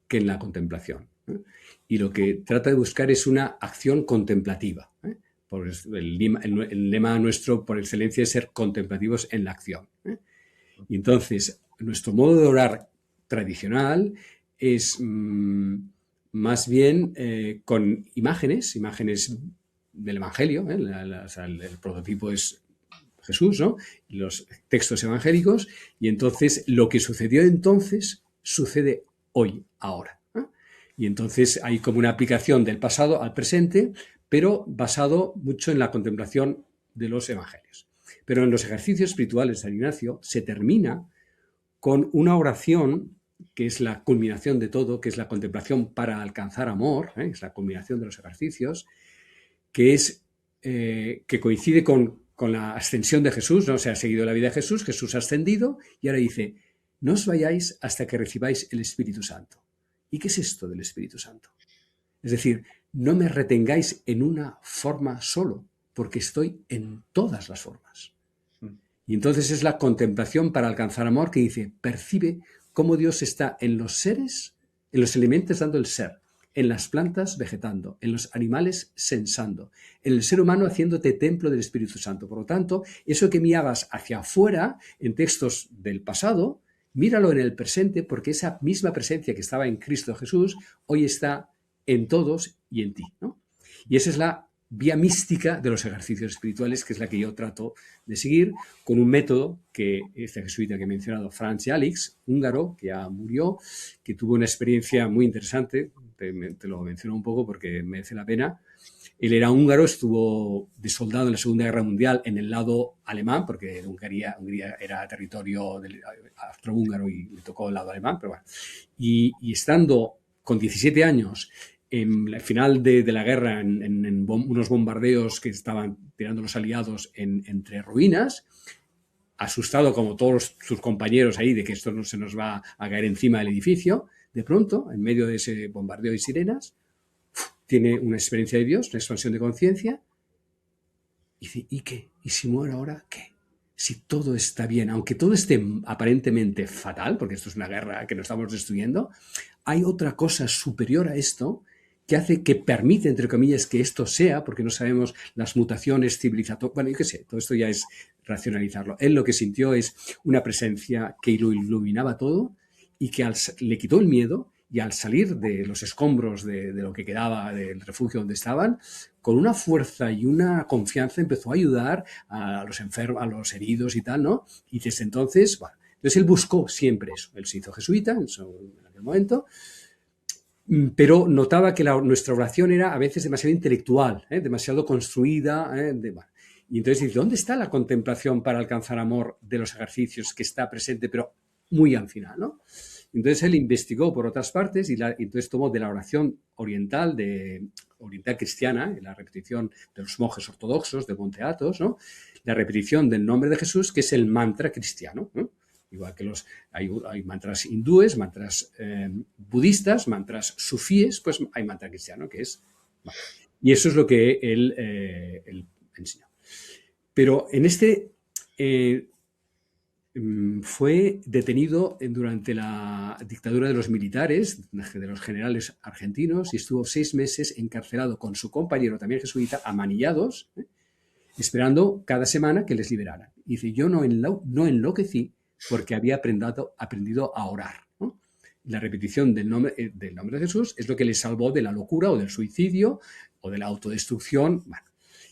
que en la contemplación, ¿eh? Y lo que trata de buscar es una acción contemplativa, ¿eh? Por el lema nuestro por excelencia es ser contemplativos en la acción, ¿eh? Y entonces, nuestro modo de orar tradicional es más bien con imágenes del Evangelio, ¿eh? O sea, el prototipo es Jesús, ¿no? Los textos evangélicos, y entonces lo que sucedió entonces sucede hoy, ahora, ¿eh? Y entonces hay como una aplicación del pasado al presente, pero basado mucho en la contemplación de los evangelios. Pero en los ejercicios espirituales de San Ignacio se termina con una oración que es la culminación de todo, que es la contemplación para alcanzar amor, ¿eh? Es la culminación de los ejercicios, que coincide con la ascensión de Jesús, ¿no? Se ha seguido la vida de Jesús, Jesús ha ascendido, y ahora dice, no os vayáis hasta que recibáis el Espíritu Santo. ¿Y qué es esto del Espíritu Santo? Es decir, no me retengáis en una forma solo, porque estoy en todas las formas. Y entonces es la contemplación para alcanzar amor que dice, percibe cómo Dios está en los seres, en los elementos dando el ser, en las plantas vegetando, en los animales sensando, en el ser humano haciéndote templo del Espíritu Santo. Por lo tanto, eso que me hagas hacia afuera en textos del pasado, míralo en el presente, porque esa misma presencia que estaba en Cristo Jesús hoy está en todos y en ti, ¿no? Y esa es la vía mística de los ejercicios espirituales, que es la que yo trato de seguir, con un método que este jesuita que he mencionado, Franz Jalix, húngaro, que ya murió, que tuvo una experiencia muy interesante, te lo menciono un poco porque merece la pena. Él era húngaro, estuvo de soldado en la Segunda Guerra Mundial en el lado alemán, porque Hungría era territorio del austrohúngaro y le tocó el lado alemán, pero bueno. Y estando con 17 años en el final de la guerra, en unos bombardeos que estaban tirando los aliados entre ruinas, asustado como todos sus compañeros ahí de que esto no se nos va a caer encima del edificio, de pronto, en medio de ese bombardeo y sirenas, tiene una experiencia de Dios, una expansión de conciencia, y dice, ¿y qué? ¿Y si muero ahora? ¿Qué? Si todo está bien, aunque todo esté aparentemente fatal, porque esto es una guerra que nos estamos destruyendo, hay otra cosa superior a esto que hace, que permite, entre comillas, que esto sea, porque no sabemos las mutaciones civilizatorias. Bueno, yo qué sé, todo esto ya es racionalizarlo. Él lo que sintió es una presencia que lo iluminaba todo y que le quitó el miedo, y al salir de los escombros de lo que quedaba del refugio donde estaban, con una fuerza y una confianza empezó a ayudar a los enfermos, a los heridos y tal, ¿no? Y desde entonces, bueno, entonces él buscó siempre eso. Él se hizo jesuita en aquel momento, pero notaba que nuestra oración era a veces demasiado intelectual, demasiado construida. Bueno. Y entonces dice, ¿dónde está la contemplación para alcanzar amor de los ejercicios que está presente, pero muy al final, ¿no? Entonces él investigó por otras partes y entonces tomó de la oración oriental cristiana, la repetición de los monjes ortodoxos de Monte Athos, ¿no? La repetición del nombre de Jesús, que es el mantra cristiano, ¿no? Igual que hay mantras hindúes, mantras budistas, mantras sufíes, pues hay mantra cristiano, que es... Bueno, y eso es lo que él enseñó. Pero en este... fue detenido durante la dictadura de los militares, de los generales argentinos, y estuvo 6 meses encarcelado con su compañero, también jesuita, amanillados, esperando cada semana que les liberaran. Y dice, yo no enloquecí porque había aprendido a orar, ¿no? La repetición del nombre de Jesús es lo que le salvó de la locura o del suicidio o de la autodestrucción. Bueno,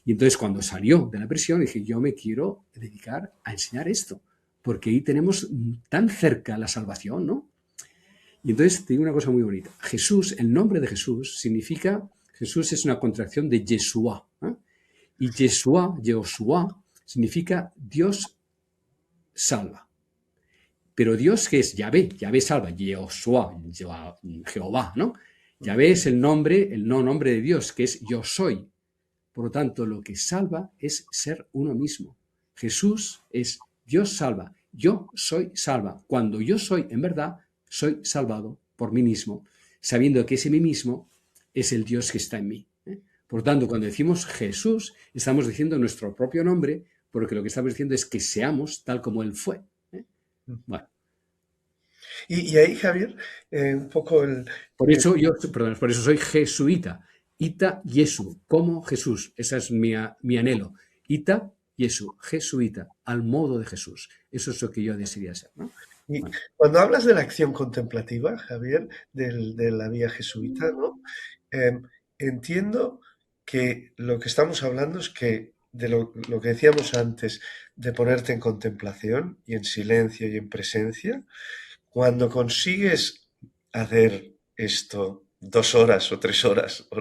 y entonces cuando salió de la prisión dije, yo me quiero dedicar a enseñar esto, porque ahí tenemos tan cerca la salvación, ¿no? Y entonces te digo una cosa muy bonita. Jesús, el nombre de Jesús significa, Jesús es una contracción de Yeshua, ¿eh? Y Yehoshua, significa Dios salva. Pero Dios, que es Yahvé salva, Yehoshua, Jehová, ¿no? Yahvé es el no nombre de Dios, que es yo soy. Por lo tanto, lo que salva es ser uno mismo. Jesús es Dios salva, yo soy salva. Cuando yo soy, en verdad, soy salvado por mí mismo, sabiendo que ese mí mismo es el Dios que está en mí. Por lo tanto, cuando decimos Jesús, estamos diciendo nuestro propio nombre, porque lo que estamos diciendo es que seamos tal como Él fue. Bueno. Y ahí, Javier, un poco el... Por eso por eso soy jesuita. Ita Yesu, como Jesús. Ese es mi anhelo. Ita Yesu, jesuita, al modo de Jesús. Eso es lo que yo desearía ser, ¿no? Y Bueno. cuando hablas de la acción contemplativa, Javier, de la vía jesuita, ¿no? Entiendo que lo que estamos hablando es que de lo que decíamos antes, de ponerte en contemplación y en silencio y en presencia, cuando consigues hacer esto 2 horas o 3 horas o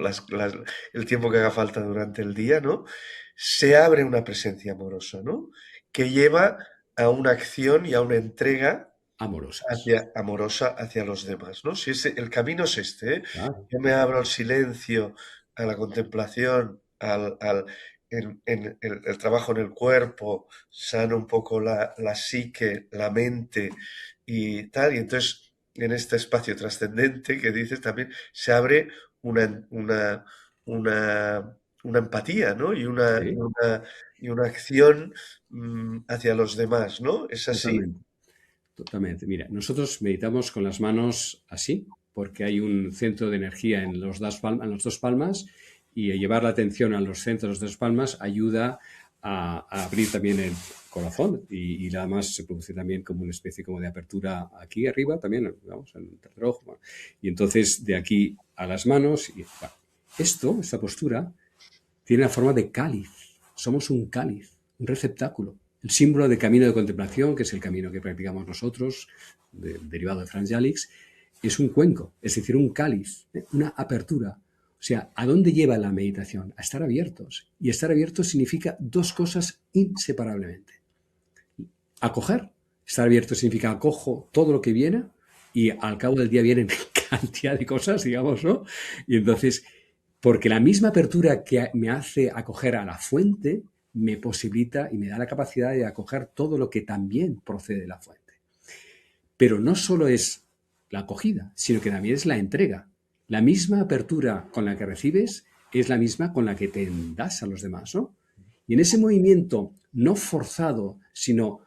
el tiempo que haga falta durante el día, ¿no? Se abre una presencia amorosa, ¿no? Que lleva a una acción y a una entrega amorosa hacia los demás, ¿no? Si el camino es este, ¿eh? Claro. Yo me abro al silencio, a la contemplación, el trabajo en el cuerpo, sano un poco la psique, la mente y tal, y entonces en este espacio trascendente que dices también se abre una empatía, ¿no? Sí, Y una acción hacia los demás, ¿no? ¿Es así? totalmente. Totalmente. Mira, nosotros meditamos con las manos así, porque hay un centro de energía en los dos palmas, y llevar la atención a los centros de las dos palmas ayuda a abrir también el corazón, y además se produce también como una especie como de apertura aquí arriba también, vamos, en el tercer ojo. Y entonces de aquí a las manos, esta postura tiene la forma de cáliz. Somos un cáliz, un receptáculo. El símbolo de camino de contemplación, que es el camino que practicamos nosotros, derivado de Franz Jalix, es un cuenco, es decir, un cáliz, una apertura. O sea, ¿a dónde lleva la meditación? A estar abiertos. Y estar abiertos significa dos cosas inseparablemente. Acoger. Estar abierto significa acojo todo lo que viene y al cabo del día vienen cantidad de cosas, digamos, ¿no? Y entonces, porque la misma apertura que me hace acoger a la fuente me posibilita y me da la capacidad de acoger todo lo que también procede de la fuente. Pero no solo es la acogida, sino que también es la entrega. La misma apertura con la que recibes es la misma con la que te das a los demás, ¿no? Y en ese movimiento no forzado, sino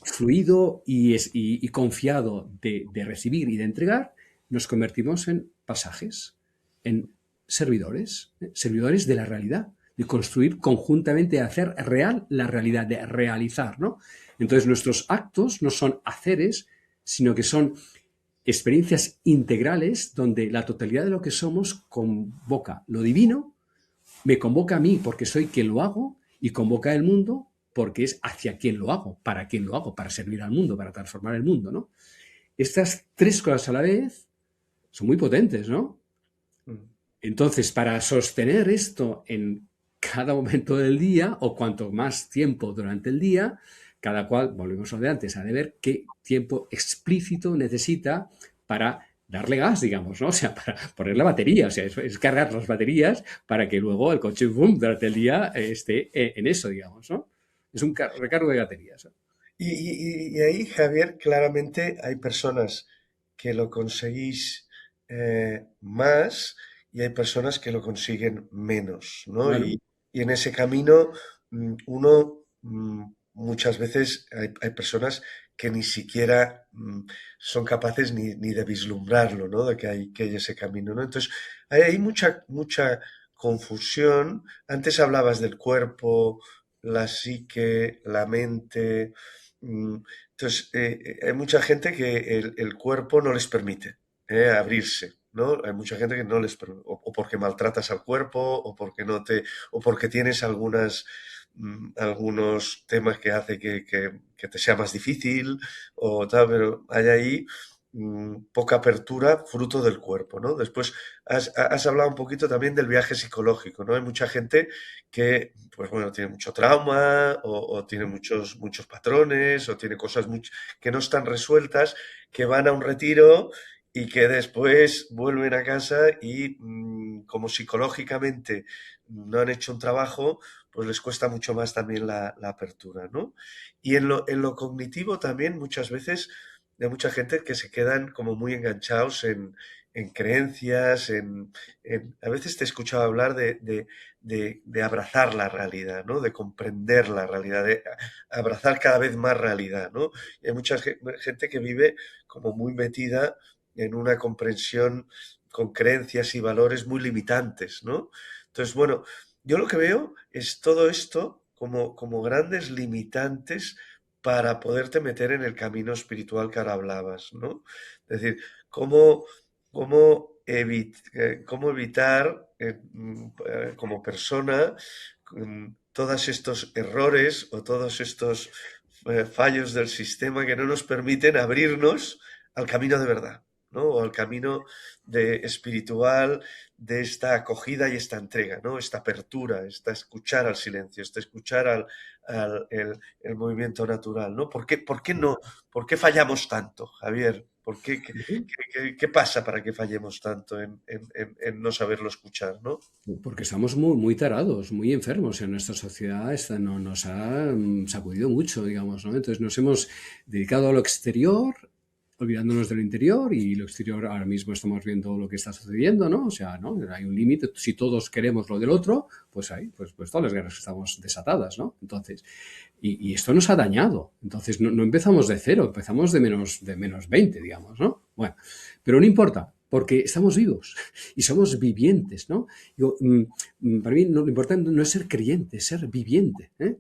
fluido y confiado de recibir y de entregar, nos convertimos en pasajes, en servidores, servidores de la realidad, de construir conjuntamente, de hacer real la realidad, de realizar, ¿no? Entonces nuestros actos no son haceres, sino que son experiencias integrales donde la totalidad de lo que somos convoca lo divino, me convoca a mí porque soy quien lo hago y convoca al mundo porque es hacia quién lo hago, para servir al mundo, para transformar el mundo, ¿no? Estas tres cosas a la vez son muy potentes, ¿no? Entonces, para sostener esto en cada momento del día o cuanto más tiempo durante el día, cada cual, volvemos a lo de antes, ha de ver qué tiempo explícito necesita para darle gas, digamos, ¿no? O sea, para poner la batería, o sea, es cargar las baterías para que luego el coche, boom, durante el día esté en eso, digamos, ¿no? Es un recargo de baterías, ¿no? Y ahí, Javier, claramente hay personas que lo conseguís más y hay personas que lo consiguen menos, ¿no? Claro. Y en ese camino, uno muchas veces hay personas que ni siquiera son capaces ni de vislumbrarlo, ¿no? De que hay ese camino, ¿no? Entonces, hay mucha confusión. Antes hablabas del cuerpo, la psique, la mente. Entonces, hay mucha gente que el cuerpo no les permite abrirse, ¿no? Hay mucha gente que no les permite, o porque maltratas al cuerpo, o porque no te, o porque tienes algunos temas que hace que te sea más difícil, o tal, pero hay ahí poca apertura fruto del cuerpo, ¿no? Después has hablado un poquito también del viaje psicológico, ¿no? Hay mucha gente que, pues bueno, tiene mucho trauma o tiene muchos patrones o tiene cosas que no están resueltas, que van a un retiro y que después vuelven a casa y como psicológicamente no han hecho un trabajo, pues les cuesta mucho más también la apertura, ¿no? Y en lo cognitivo también muchas veces hay mucha gente que se quedan como muy enganchados en creencias, a veces te he escuchado hablar de abrazar la realidad, ¿no? De comprender la realidad, de abrazar cada vez más realidad, ¿no? Y hay mucha gente que vive como muy metida en una comprensión con creencias y valores muy limitantes, ¿no? Entonces, bueno, yo lo que veo es todo esto como grandes limitantes para poderte meter en el camino espiritual que ahora hablabas, ¿no? Es decir, cómo evitar como persona todos estos errores o todos estos fallos del sistema que no nos permiten abrirnos al camino de verdad, ¿no? O al camino espiritual de esta acogida y esta entrega, ¿no? Esta apertura, esta escuchar al silencio, esta escuchar el movimiento natural, ¿no? ¿Por qué no? ¿Por qué fallamos tanto, Javier? ¿Qué pasa para que fallemos tanto en no saberlo escuchar, ¿no? Porque estamos muy, muy tarados, muy enfermos en nuestra sociedad. Esta nos ha sacudido mucho, digamos, ¿no? Entonces nos hemos dedicado a lo exterior, olvidándonos de lo interior, y lo exterior ahora mismo estamos viendo lo que está sucediendo, ¿no? O sea, ¿no? Hay un límite. Si todos queremos lo del otro, pues hay, pues todas las guerras estamos desatadas, ¿no? Entonces, y esto nos ha dañado. Entonces, no empezamos de cero, empezamos de menos 20, digamos, ¿no? Bueno, pero no importa, porque estamos vivos y somos vivientes, ¿no? Digo, para mí lo importante no es ser creyente, es ser viviente, ¿eh?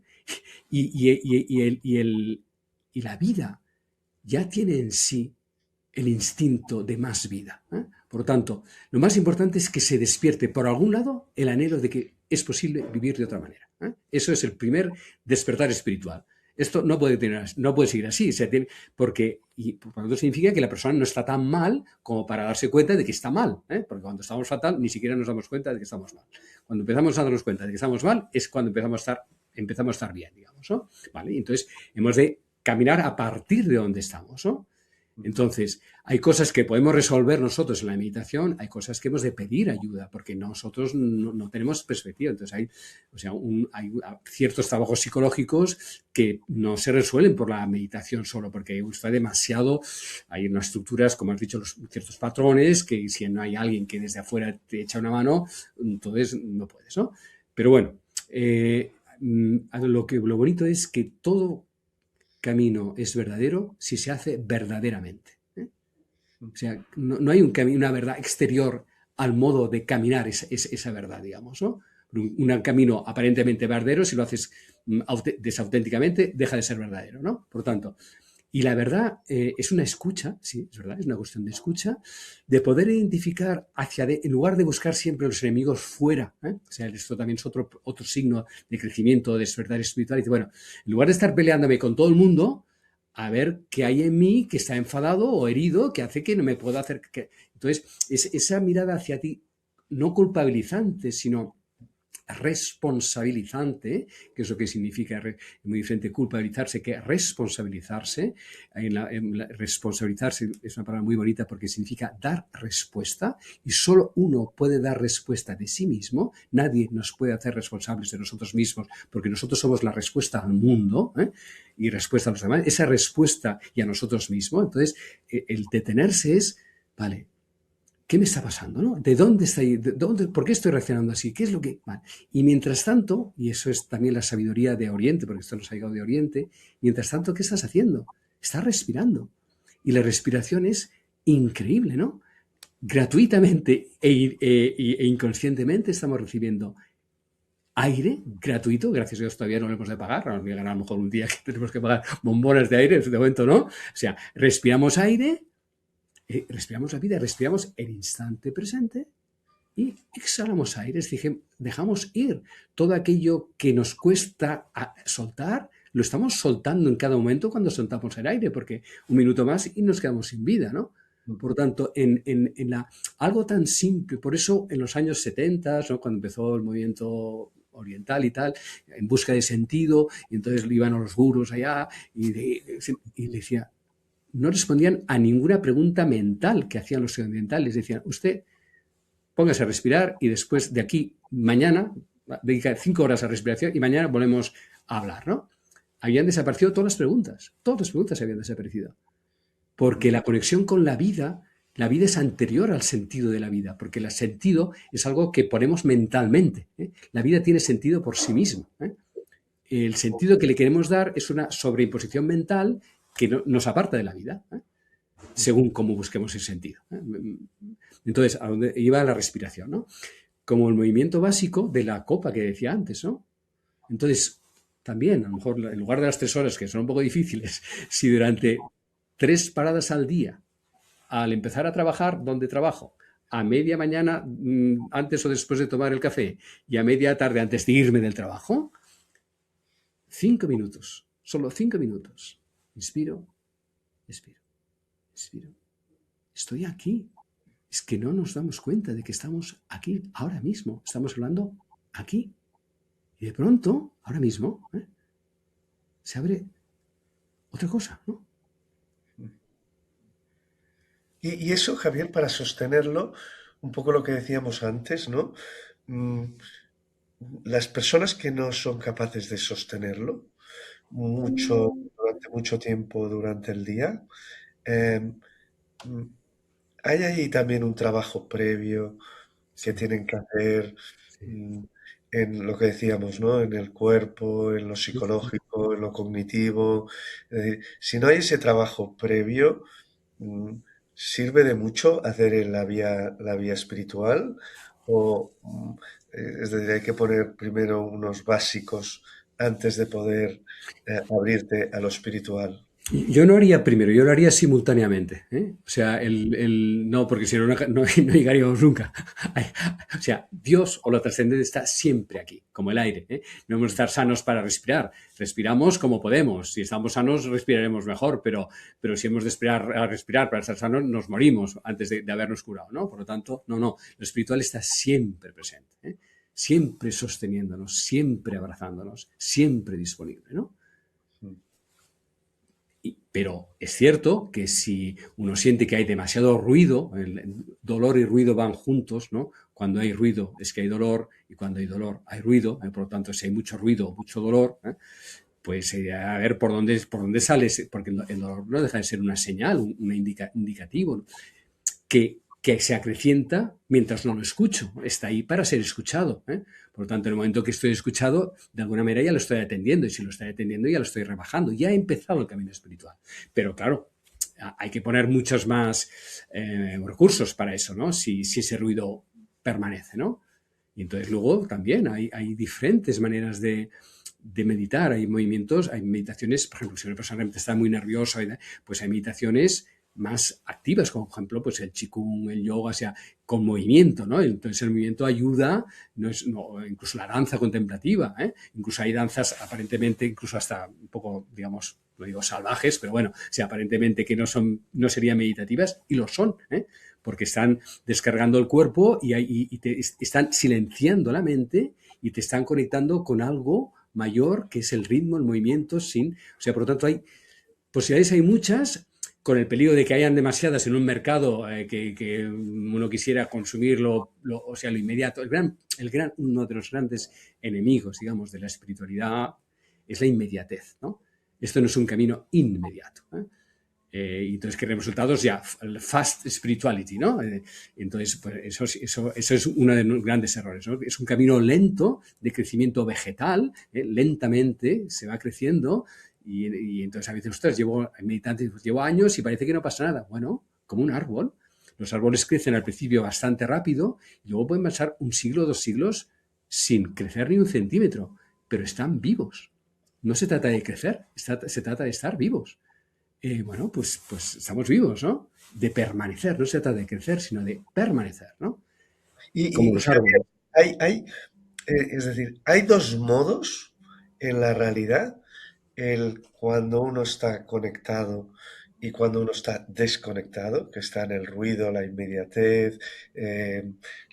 Y la vida ya tiene en sí el instinto de más vida, ¿eh? Por lo tanto, lo más importante es que se despierte por algún lado el anhelo de que es posible vivir de otra manera. Eso es el primer despertar espiritual. Esto no puede seguir así, porque por lo tanto significa que la persona no está tan mal como para darse cuenta de que está mal, porque cuando estamos fatal ni siquiera nos damos cuenta de que estamos mal. Cuando empezamos a darnos cuenta de que estamos mal es cuando empezamos a estar bien, digamos, ¿no? ¿Vale? Entonces hemos de caminar a partir de donde estamos, ¿no? Entonces, hay cosas que podemos resolver nosotros en la meditación, hay cosas que hemos de pedir ayuda, porque nosotros no tenemos perspectiva. Entonces, hay ciertos trabajos psicológicos que no se resuelven por la meditación solo, porque está demasiado, hay unas estructuras, como has dicho, ciertos patrones, que si no hay alguien que desde afuera te echa una mano, entonces no puedes, ¿no? Pero bueno, lo bonito es que todo camino es verdadero si se hace verdaderamente. O sea, no hay una verdad exterior al modo de caminar esa verdad, digamos, ¿no? Un camino aparentemente verdadero, si lo haces desauténticamente, deja de ser verdadero, ¿no? Por lo tanto, y la verdad es una escucha, sí, es verdad, es una cuestión de escucha, de poder identificar en lugar de buscar siempre los enemigos fuera, o sea, esto también es otro signo de crecimiento, de despertar espiritual, y dice, bueno, en lugar de estar peleándome con todo el mundo, a ver qué hay en mí que está enfadado o herido, que hace que no me pueda hacer... Entonces, esa mirada hacia ti, no culpabilizante, sino responsabilizante, que es lo que significa muy diferente culpabilizarse que responsabilizarse. Responsabilizarse es una palabra muy bonita porque significa dar respuesta y solo uno puede dar respuesta de sí mismo. Nadie nos puede hacer responsables de nosotros mismos porque nosotros somos la respuesta al mundo y respuesta a los demás. Esa respuesta y a nosotros mismos. Entonces, el detenerse es, vale, ¿qué me está pasando? ¿No? ¿De dónde está ahí? ¿Por qué estoy reaccionando así? ¿Qué es lo que...? Vale. Y mientras tanto, y eso es también la sabiduría de Oriente, porque esto nos ha llegado de Oriente, mientras tanto, ¿qué estás haciendo? Estás respirando. Y la respiración es increíble, ¿no? Gratuitamente e inconscientemente estamos recibiendo aire gratuito, gracias a Dios todavía no lo hemos de pagar, nos llegará a lo mejor un día que tenemos que pagar bombonas de aire, de momento no. O sea, respiramos aire, respiramos la vida, respiramos el instante presente y exhalamos aire, dejamos ir todo aquello que nos cuesta soltar, lo estamos soltando en cada momento cuando soltamos el aire, porque un minuto más y nos quedamos sin vida, ¿no? Por lo tanto, algo tan simple, por eso en los años 70, ¿no? Cuando empezó el movimiento oriental y tal, en busca de sentido, y entonces iban a los gurús allá y le decía, no respondían a ninguna pregunta mental que hacían los occidentales. Decían, usted póngase a respirar y después de aquí, mañana, dedica 5 horas a respiración y mañana volvemos a hablar, ¿no? Habían desaparecido todas las preguntas habían desaparecido. Porque la conexión con la vida es anterior al sentido de la vida, porque el sentido es algo que ponemos mentalmente. La vida tiene sentido por sí misma. El sentido que le queremos dar es una sobreimposición mental que nos aparta de la vida, según cómo busquemos el sentido. Entonces, a dónde iba la respiración, ¿no? Como el movimiento básico de la copa que decía antes, ¿no? Entonces, también, a lo mejor, en lugar de las 3 horas, que son un poco difíciles, si durante 3 paradas al día, al empezar a trabajar donde trabajo, a media mañana, antes o después de tomar el café, y a media tarde antes de irme del trabajo, 5 minutos, solo 5 minutos. Inspiro, expiro, expiro. Estoy aquí. Es que no nos damos cuenta de que estamos aquí, ahora mismo. Estamos hablando aquí. Y de pronto, ahora mismo, se abre otra cosa, ¿no? Y eso, Javier, para sostenerlo, un poco lo que decíamos antes, ¿no? Las personas que no son capaces de sostenerlo durante mucho tiempo durante el día, eh, hay ahí también un trabajo previo que Sí, tienen que hacer sí. mm, en lo que decíamos, ¿no? En el cuerpo, en lo Sí, sí. psicológico, en lo cognitivo. Es decir, si no hay ese trabajo previo, mm, ¿sirve de mucho hacer en la vía espiritual? O, es decir, hay que poner primero unos básicos antes de poder abrirte a lo espiritual. Yo no haría primero, yo lo haría simultáneamente, ¿eh? O sea, no, porque si no, no llegaríamos nunca. O sea, Dios o la trascendencia está siempre aquí, como el aire, ¿eh? No hemos de estar sanos para respirar. Respiramos como podemos. Si estamos sanos, respiraremos mejor, pero si hemos de esperar a respirar para estar sanos, nos morimos antes de habernos curado, ¿no? Por lo tanto, no, no. Lo espiritual está siempre presente, ¿eh? Siempre sosteniéndonos, siempre abrazándonos, siempre disponible, ¿no? Pero es cierto que si uno siente que hay demasiado ruido, el dolor y ruido van juntos, ¿no? Cuando hay ruido es que hay dolor y cuando hay dolor hay ruido, por lo tanto si hay mucho ruido o mucho dolor, pues a ver por dónde sales, porque el dolor no deja de ser una señal, un indicativo, ¿no? que se acrecienta mientras no lo escucho. Está ahí para ser escuchado, ¿eh? Por lo tanto, en el momento que estoy escuchado, de alguna manera ya lo estoy atendiendo. Y si lo estoy atendiendo, ya lo estoy rebajando. Ya he empezado el camino espiritual. Pero claro, hay que poner muchos más recursos para eso, ¿no? Si ese ruido permanece, ¿no? Y entonces luego también hay diferentes maneras de meditar. Hay movimientos, hay meditaciones, por ejemplo, si una persona está muy nerviosa, pues hay meditaciones más activas, como por ejemplo pues el qigong, el yoga, o sea, con movimiento, ¿no? Entonces el movimiento ayuda, incluso la danza contemplativa, ¿eh? Incluso hay danzas aparentemente, incluso hasta un poco, digamos, no digo salvajes, pero bueno, o sea, aparentemente que no serían meditativas y lo son, ¿eh? Porque están descargando el cuerpo y te están silenciando la mente y te están conectando con algo mayor que es el ritmo, el movimiento, o sea, por lo tanto hay posibilidades, hay muchas, con el peligro de que hayan demasiadas en un mercado que uno quisiera consumirlo, o sea, lo inmediato. Uno de los grandes enemigos, digamos, de la espiritualidad es la inmediatez, ¿no? Esto no es un camino inmediato, ¿eh? Y entonces queremos resultados ya, fast spirituality, ¿no? Entonces, pues eso es uno de los grandes errores, ¿no? Es un camino lento de crecimiento vegetal, lentamente se va creciendo y entonces a veces, ostras, llevo años y parece que no pasa nada. Bueno, como un árbol. Los árboles crecen al principio bastante rápido y luego pueden pasar un siglo, 2 siglos sin crecer ni un centímetro, pero están vivos. No se trata de crecer, se trata de estar vivos. Bueno, pues estamos vivos, ¿no? De permanecer, no se trata de crecer, sino de permanecer, ¿no? Como Y los árboles. es decir, hay dos modos en la realidad, el cuando uno está conectado y cuando uno está desconectado, que está en el ruido, la inmediatez,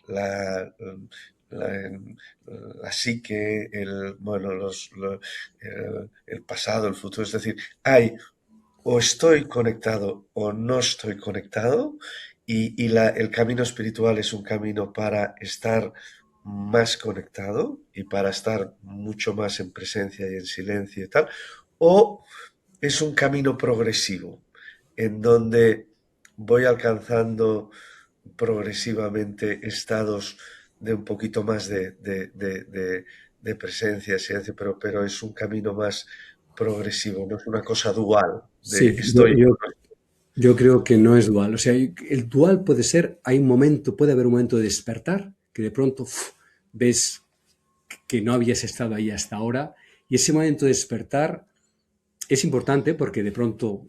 la, la, la psique, bueno, el pasado, el futuro. Es decir, hay o estoy conectado o no estoy conectado y el camino espiritual es un camino para estar más conectado y para estar mucho más en presencia y en silencio y tal, o es un camino progresivo en donde voy alcanzando progresivamente estados de un poquito más de presencia, silencio, pero es un camino más progresivo, no es una cosa dual de Sí, estoy. yo creo que no es dual. O sea, el dual puede ser, puede haber un momento de despertar, que de pronto ves que no habías estado ahí hasta ahora, y ese momento de despertar es importante porque de pronto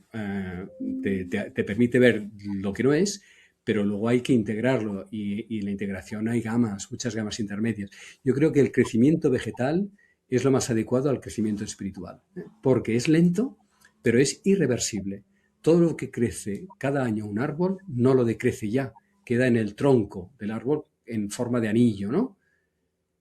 te permite ver lo que no es, pero luego hay que integrarlo y en la integración hay muchas gamas intermedias. Yo creo que el crecimiento vegetal es lo más adecuado al crecimiento espiritual, ¿eh? Porque es lento, pero es irreversible. Todo lo que crece cada año un árbol no lo decrece ya, queda en el tronco del árbol en forma de anillo, ¿no?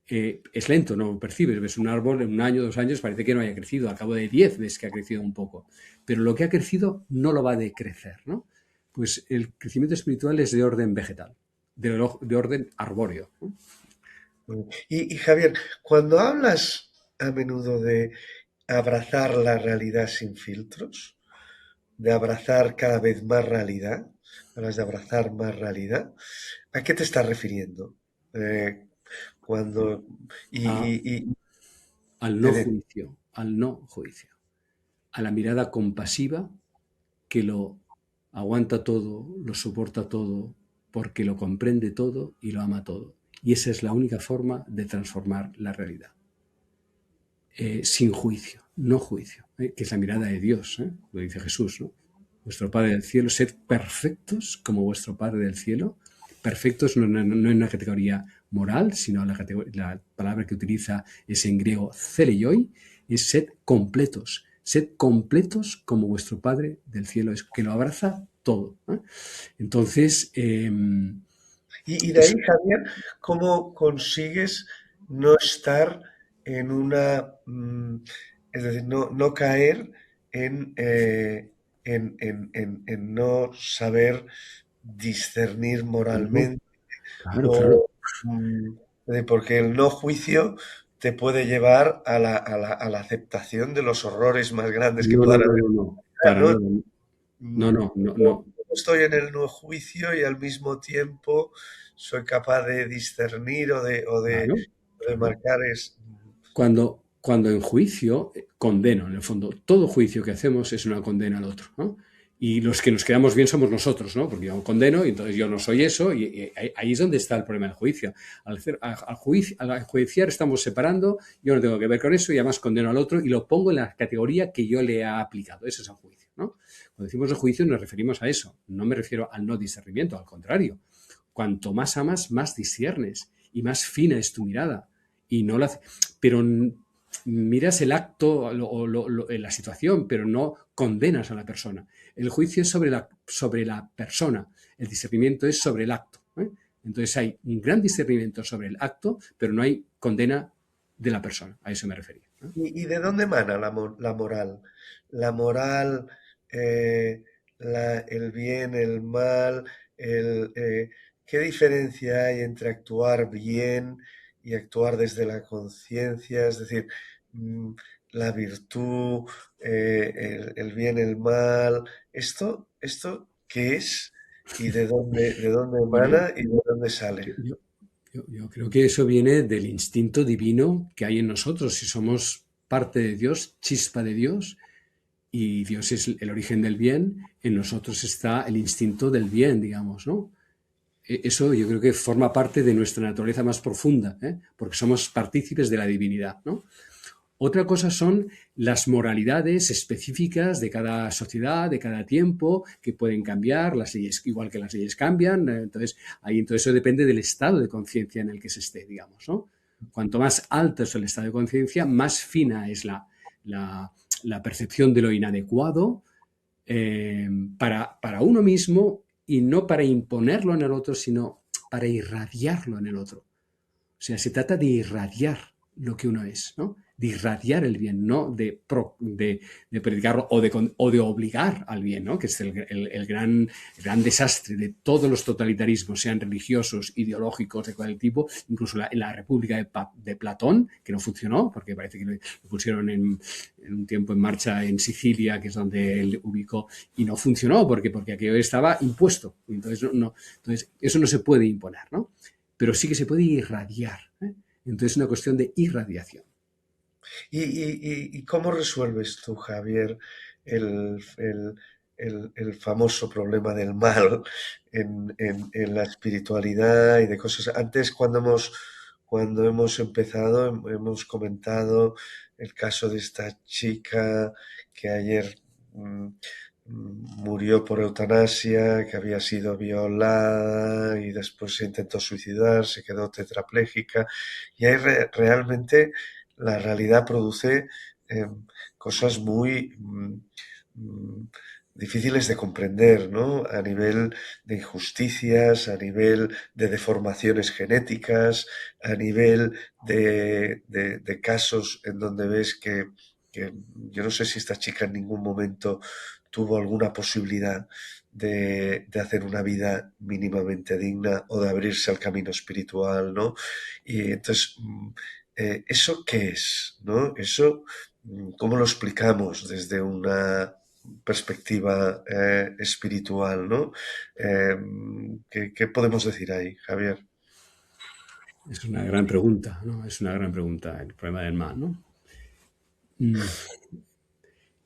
Es lento, no percibes, ves un árbol en un año, 2 años, parece que no haya crecido, al cabo de 10 ves que ha crecido un poco, pero lo que ha crecido no lo va a decrecer, ¿no? Pues el crecimiento espiritual es de orden vegetal, de orden arbóreo, ¿no? Y Javier, cuando hablas a menudo de abrazar la realidad sin filtros, de abrazar cada vez más realidad, hablas de abrazar más realidad, ¿a qué te estás refiriendo? Eh, cuando A- y al no de- juicio, al no juicio, a la mirada compasiva que lo aguanta todo, lo soporta todo, porque lo comprende todo y lo ama todo. Y esa es la única forma de transformar la realidad. sin juicio, no juicio, que es la mirada de Dios, lo dice Jesús, ¿no? Vuestro Padre del cielo, sed perfectos como vuestro Padre del cielo. Perfectos no es una categoría moral, sino la palabra que utiliza es en griego celeioi, es sed completos como vuestro Padre del cielo es, que lo abraza todo. Entonces, Y de ahí, Javier, ¿cómo consigues no estar en una, es decir, no caer en no saber discernir claro, moralmente? claro, claro. O, porque el no juicio te puede llevar a la aceptación de los horrores más grandes que No, no, puedan no, haber, no, no, para ¿no? nada. No, no, no, no. Estoy en el no juicio y al mismo tiempo soy capaz de discernir Claro, de claro. marcar Cuando en juicio condeno, en el fondo, todo juicio que hacemos es una condena al otro, ¿no? Y los que nos quedamos bien somos nosotros, ¿no? Porque yo condeno y entonces yo no soy eso y ahí es donde está el problema del juicio. Al juiciar estamos separando, yo no tengo que ver con eso y además condeno al otro y lo pongo en la categoría que yo le he aplicado. Eso es el juicio, ¿no? Cuando decimos el juicio nos referimos a eso. No me refiero al no discernimiento, al contrario. Cuanto más amas, más disciernes y más fina es tu mirada. Y no la, pero miras el acto o la situación, pero no condenas a la persona. El juicio es sobre la persona, el discernimiento es sobre el acto. Entonces hay un gran discernimiento sobre el acto, pero no hay condena de la persona. A eso me refería. ¿Y de dónde emana la moral? La moral, eh, el bien, el mal, ¿qué diferencia hay entre actuar bien y actuar desde la conciencia? Es decir, mm, la virtud, el bien, el mal. ¿Esto qué es? ¿Y de dónde Bueno, emana y de dónde sale? yo creo que eso viene del instinto divino que hay en nosotros. Si somos parte de Dios, chispa de Dios, y Dios es el origen del bien, en nosotros está el instinto del bien, digamos, ¿no? Eso yo creo que forma parte de nuestra naturaleza más profunda, porque somos partícipes de la divinidad, ¿no? Otra cosa son las moralidades específicas de cada sociedad, de cada tiempo, que pueden cambiar, las leyes, igual que las leyes cambian, entonces eso depende del estado de conciencia en el que se esté, digamos, ¿no? Cuanto más alto es el estado de conciencia, más fina es la, la percepción de lo inadecuado para uno mismo y no para imponerlo en el otro, sino para irradiarlo en el otro. O sea, se trata de irradiar lo que uno es, ¿no? De irradiar el bien, no de predicarlo o de obligar al bien, ¿no? Que es el gran desastre de todos los totalitarismos, sean religiosos, ideológicos, de cualquier tipo, incluso la República de Platón, que no funcionó, porque parece que lo pusieron en un tiempo en marcha en Sicilia, que es donde él ubicó, y no funcionó, porque aquello estaba impuesto. Entonces, eso no se puede imponer, ¿no? Pero sí que se puede irradiar. Entonces es una cuestión de irradiación. ¿Y cómo resuelves tú, Javier, el famoso problema del mal en la espiritualidad y de cosas? Antes, cuando hemos empezado, hemos comentado el caso de esta chica que ayer mm, murió por eutanasia, que había sido violada y después se intentó suicidar, se quedó tetrapléjica. Y ahí realmente la realidad produce cosas muy difíciles de comprender, ¿no? A nivel de injusticias, a nivel de deformaciones genéticas, a nivel de casos en donde ves que yo no sé si esta chica en ningún momento tuvo alguna posibilidad de hacer una vida mínimamente digna o de abrirse al camino espiritual, ¿no? Y entonces, ¿eso qué es? ¿No? Eso, ¿cómo lo explicamos desde una perspectiva espiritual? ¿No? Eh, ¿qué podemos decir ahí, Javier? Es una gran pregunta, ¿no? Es una gran pregunta el problema del mal, ¿no?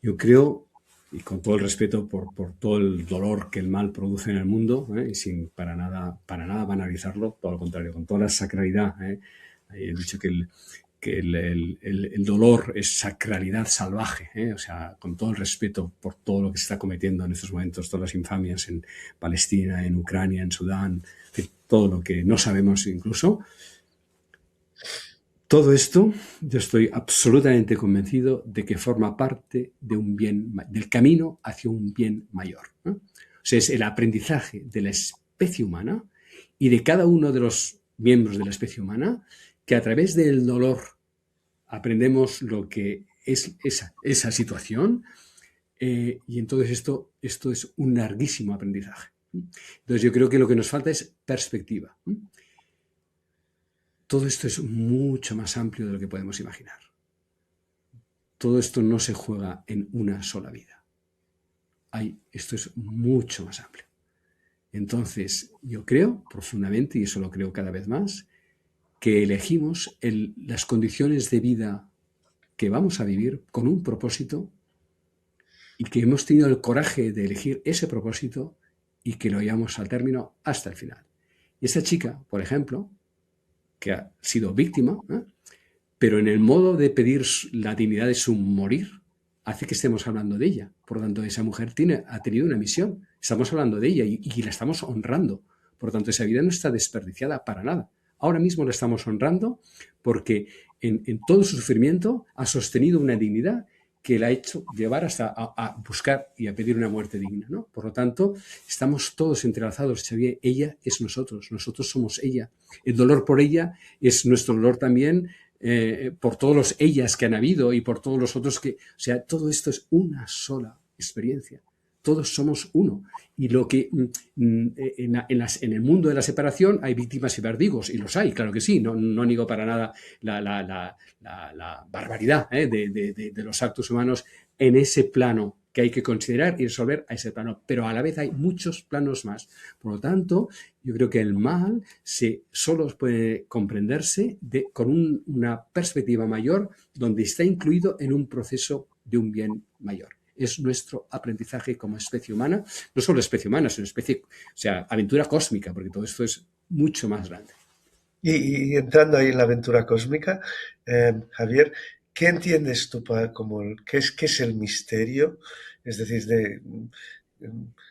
Yo creo, y con todo el respeto por todo el dolor que el mal produce en el mundo, y sin para nada banalizarlo, todo lo contrario, con toda la sacralidad, he dicho que que el dolor es sacralidad salvaje, ¿eh? O sea, con todo el respeto por todo lo que se está cometiendo en estos momentos, todas las infamias en Palestina, en Ucrania, en Sudán, en fin, todo lo que no sabemos incluso. Todo esto, yo estoy absolutamente convencido de que forma parte de un bien, del camino hacia un bien mayor, ¿no? O sea, es el aprendizaje de la especie humana y de cada uno de los miembros de la especie humana, que a través del dolor aprendemos lo que es esa situación, y entonces esto es un larguísimo aprendizaje. Entonces yo creo que lo que nos falta es perspectiva. Todo esto es mucho más amplio de lo que podemos imaginar. Todo esto no se juega en una sola vida. Esto es mucho más amplio. Entonces, yo creo profundamente, y eso lo creo cada vez más, que elegimos las condiciones de vida que vamos a vivir con un propósito y que hemos tenido el coraje de elegir ese propósito y que lo llevamos al término hasta el final. Y esta chica, por ejemplo, que ha sido víctima, ¿eh? Pero en el modo de pedir la dignidad de su morir, hace que estemos hablando de ella. Por lo tanto, esa mujer ha tenido una misión. Estamos hablando de ella y la estamos honrando. Por lo tanto, esa vida no está desperdiciada para nada. Ahora mismo la estamos honrando porque en todo su sufrimiento ha sostenido una dignidad que la ha hecho llevar hasta a buscar y a pedir una muerte digna, ¿no? Por lo tanto, estamos todos entrelazados, Xavier. Ella es nosotros somos ella. El dolor por ella es nuestro dolor también, por todos los ellas que han habido y por todos los otros que... O sea, todo esto es una sola experiencia. Todos somos uno. Y lo que en el mundo de la separación hay víctimas y verdugos, y los hay, claro que sí, no niego para nada la barbaridad, de los actos humanos en ese plano que hay que considerar y resolver a ese plano, pero a la vez hay muchos planos más. Por lo tanto, yo creo que el mal solo puede comprenderse con una perspectiva mayor, donde está incluido en un proceso de un bien mayor. Es nuestro aprendizaje como especie humana, no solo especie humana, sino especie, o sea, aventura cósmica, porque todo esto es mucho más grande. Y entrando ahí en la aventura cósmica, Javier, ¿qué entiendes tú como qué es el misterio? Es decir,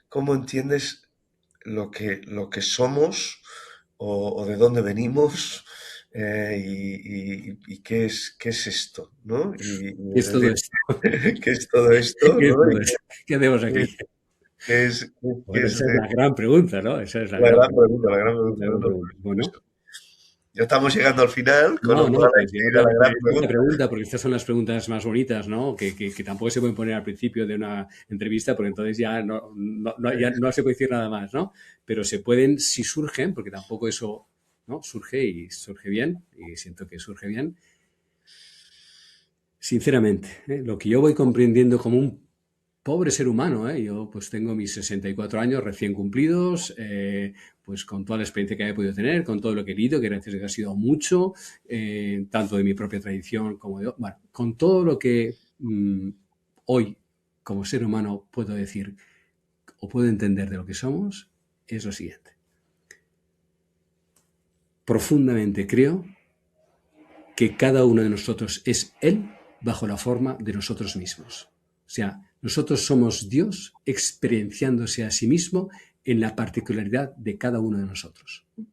¿cómo entiendes lo que somos o de dónde venimos? Y qué es esto, ¿no? ¿Qué es todo esto? ¿Qué es todo esto? ¿Qué es ¿no? todo esto? ¿Qué hacemos aquí? Bueno, Es esa es la gran pregunta, ¿no? Esa es la la gran gran pregunta. pregunta, la gran pregunta. La gran pregunta. Bueno, Ya estamos llegando al final, con lo no, cual hay pues que yo ir a la gran es la pregunta. pregunta, porque estas son las preguntas más bonitas, ¿no? Que tampoco se pueden poner al principio de una entrevista, porque entonces ya ya no se puede decir nada más, ¿no? Pero se pueden, si surgen, porque tampoco eso, ¿no? Surge y surge bien, y siento que surge bien. Sinceramente, lo que yo voy comprendiendo como un pobre ser humano, yo pues tengo mis 64 años recién cumplidos, pues con toda la experiencia que he podido tener, con todo lo que he leído, que gracias a Dios ha sido mucho, tanto de mi propia tradición como de... Bueno, con todo lo que hoy como ser humano puedo decir o puedo entender de lo que somos, es lo siguiente. Profundamente creo que cada uno de nosotros es Él bajo la forma de nosotros mismos. O sea, nosotros somos Dios experienciándose a sí mismo en la particularidad de cada uno de nosotros. O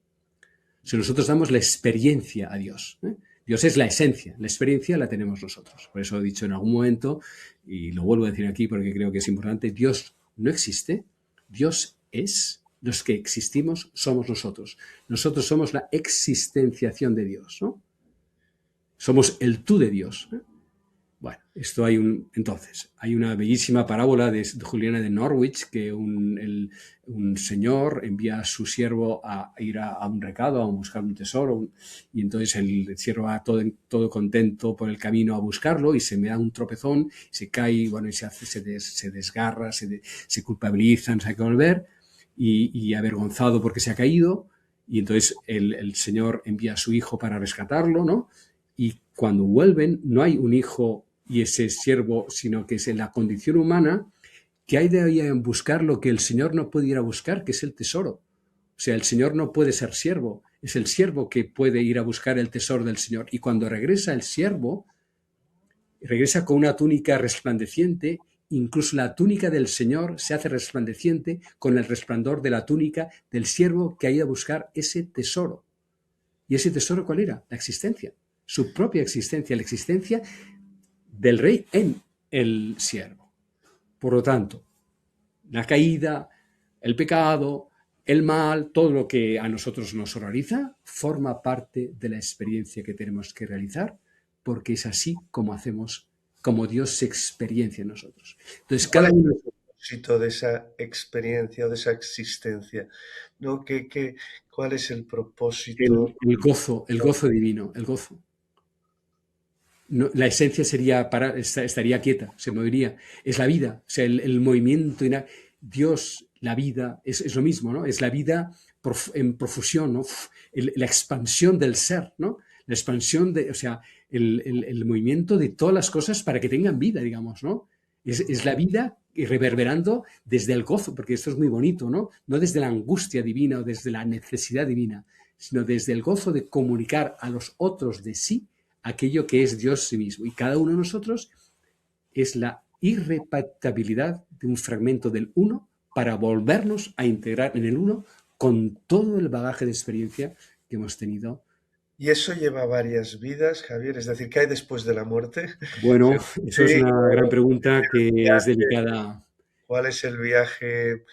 sea, nosotros damos la experiencia a Dios. Dios es la esencia, la experiencia la tenemos nosotros. Por eso he dicho en algún momento, y lo vuelvo a decir aquí porque creo que es importante, Dios no existe, Dios es. Los que existimos somos nosotros. Nosotros somos la existenciación de Dios, ¿no? Somos el tú de Dios. Bueno, entonces, hay una bellísima parábola de Juliana de Norwich que un señor envía a su siervo a ir a un recado, a buscar un tesoro, y entonces el siervo va todo contento por el camino a buscarlo y se me da un tropezón, se cae, bueno, y se desgarra, se culpabiliza, no sabe qué volver, y avergonzado porque se ha caído, y entonces el señor envía a su hijo para rescatarlo, ¿no? Y cuando vuelven, no hay un hijo y ese siervo, sino que es en la condición humana que hay de ir a buscar lo que el Señor no puede ir a buscar, que es el tesoro. O sea, el Señor no puede ser siervo. Es el siervo que puede ir a buscar el tesoro del Señor. Y cuando regresa el siervo, regresa con una túnica resplandeciente, incluso la túnica del Señor se hace resplandeciente con el resplandor de la túnica del siervo que ha ido a buscar ese tesoro. ¿Y ese tesoro cuál era? La existencia, su propia existencia, la existencia del rey en el siervo. Por lo tanto, la caída, el pecado, el mal, todo lo que a nosotros nos horroriza, forma parte de la experiencia que tenemos que realizar, porque es así como hacemos, como Dios se experiencia en nosotros. ¿Y Entonces, cuál cada es uno... el propósito de esa experiencia o de esa existencia? ¿No? ¿Cuál es el propósito? El gozo divino, el gozo. No, la esencia sería estaría quieta, se movería. Es la vida, o sea, el movimiento. Dios, la vida, es lo mismo, ¿no? Es la vida en profusión, ¿no? La expansión del ser, ¿no? La expansión de, o sea, el movimiento de todas las cosas para que tengan vida, digamos, ¿no? Es la vida y reverberando desde el gozo, porque esto es muy bonito, ¿no? No desde la angustia divina o desde la necesidad divina, sino desde el gozo de comunicar a los otros de sí aquello que es Dios sí mismo. Y cada uno de nosotros es la irrepartibilidad de un fragmento del uno para volvernos a integrar en el uno con todo el bagaje de experiencia que hemos tenido. ¿Y eso lleva varias vidas, Javier? Es decir, ¿qué hay después de la muerte? Bueno, eso es Sí, una gran pregunta que es viaje, delicada. ¿cuál es el viaje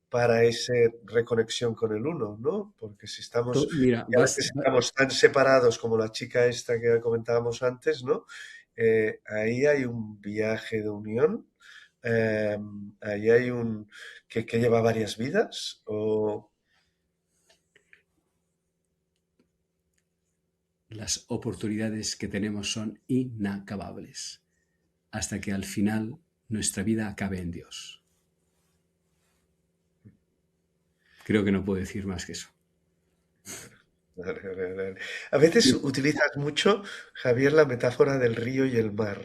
para esa reconexión con el uno, ¿no? Porque si estamos, Mira, y a veces estamos tan separados como la chica esta que comentábamos antes, ¿no? Ahí hay un viaje de unión, ahí hay un que lleva varias vidas, o las oportunidades que tenemos son inacabables hasta que al final nuestra vida acabe en Dios. Creo que no puedo decir más que eso. vale, vale, vale. A veces utilizas mucho, Javier, la metáfora del río y el mar,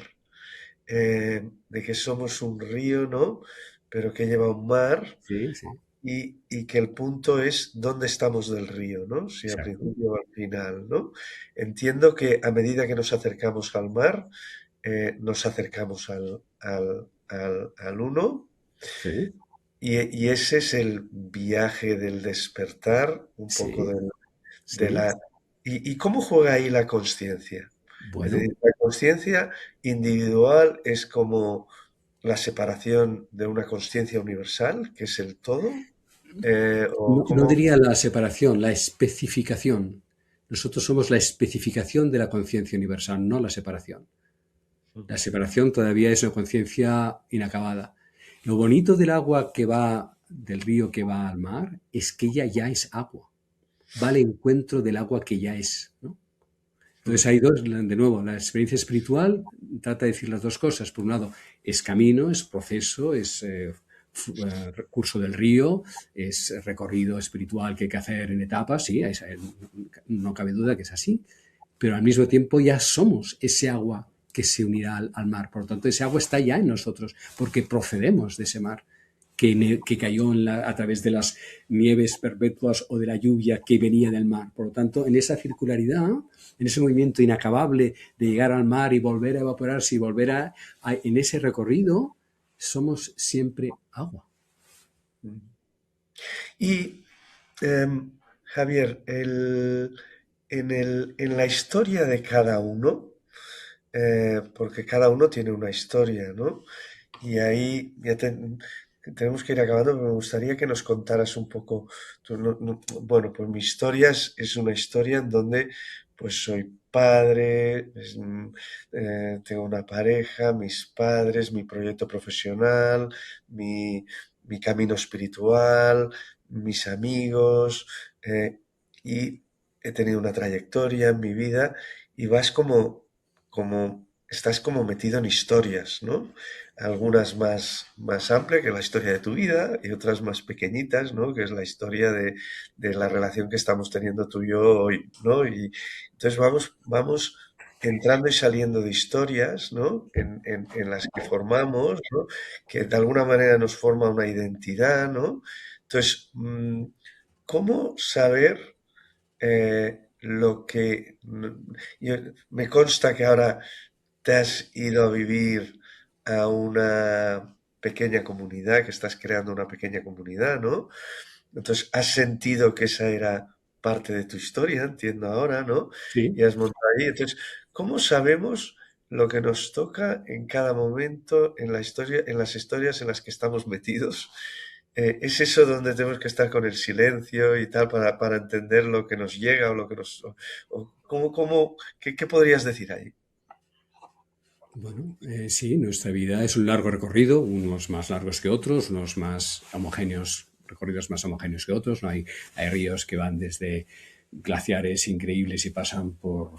de que somos un río, ¿no? Pero que lleva un mar. Sí, sí, Y que el punto es dónde estamos del río, ¿no? Si al exacto. principio o al final, ¿no? Entiendo que a medida que nos acercamos al mar, nos acercamos al uno, Sí, y ese es el viaje del despertar, un poco sí, de sí. la... ¿Y cómo juega ahí la conciencia? Es Bueno, decir, la conciencia individual es como la separación de una conciencia universal, que es el todo, o no cómo... diría la separación, la especificación. Nosotros somos la especificación de la conciencia universal, no la separación. La separación todavía es una conciencia inacabada. Lo bonito del agua que va, del río que va al mar, es que ella ya es agua. Va al encuentro del agua que ya es, ¿no? Entonces hay dos, de nuevo, la experiencia espiritual trata de decir las dos cosas. Por un lado, es camino, es proceso, es curso del río, es recorrido espiritual que hay que hacer en etapas, sí, no cabe duda que es así, pero al mismo tiempo ya somos ese agua que se unirá al mar. Por lo tanto, ese agua está ya en nosotros, porque procedemos de ese mar que cayó a través de las nieves perpetuas o de la lluvia que venía del mar. Por lo tanto, en esa circularidad, en ese movimiento inacabable de llegar al mar y volver a evaporarse y volver en ese recorrido, somos siempre agua. Y Javier, en la historia de cada uno, porque cada uno tiene una historia, ¿no? Y ahí tenemos que ir acabando, pero me gustaría que nos contaras un poco. Bueno, pues mi historia es una historia en donde pues soy padre, tengo una pareja, mis padres, mi proyecto profesional, mi, mi camino espiritual, mis amigos, y he tenido una trayectoria en mi vida y vas estás como metido en historias, ¿no? Algunas más amplias, que es la historia de tu vida, y otras más pequeñitas, ¿no? Que es la historia de la relación que estamos teniendo tú y yo hoy, ¿no? Y entonces vamos entrando y saliendo de historias, ¿no? En las que formamos, ¿no? Que de alguna manera nos forma una identidad, ¿no? Entonces, ¿cómo saber lo que me consta que ahora te has ido a vivir a una pequeña comunidad, que estás creando una pequeña comunidad, ¿no? Entonces, has sentido que esa era parte de tu historia, entiendo ahora, ¿no? Sí. Y has montado ahí. Entonces, ¿cómo sabemos lo que nos toca en cada momento en la historia, en las historias en las que estamos metidos? ¿Es eso donde tenemos que estar con el silencio y tal para entender lo que nos llega o lo que nos... ¿qué podrías decir ahí? Bueno, sí, nuestra vida es un largo recorrido, unos más largos que otros, unos más homogéneos, recorridos más homogéneos que otros. No hay ríos que van desde glaciares increíbles y pasan por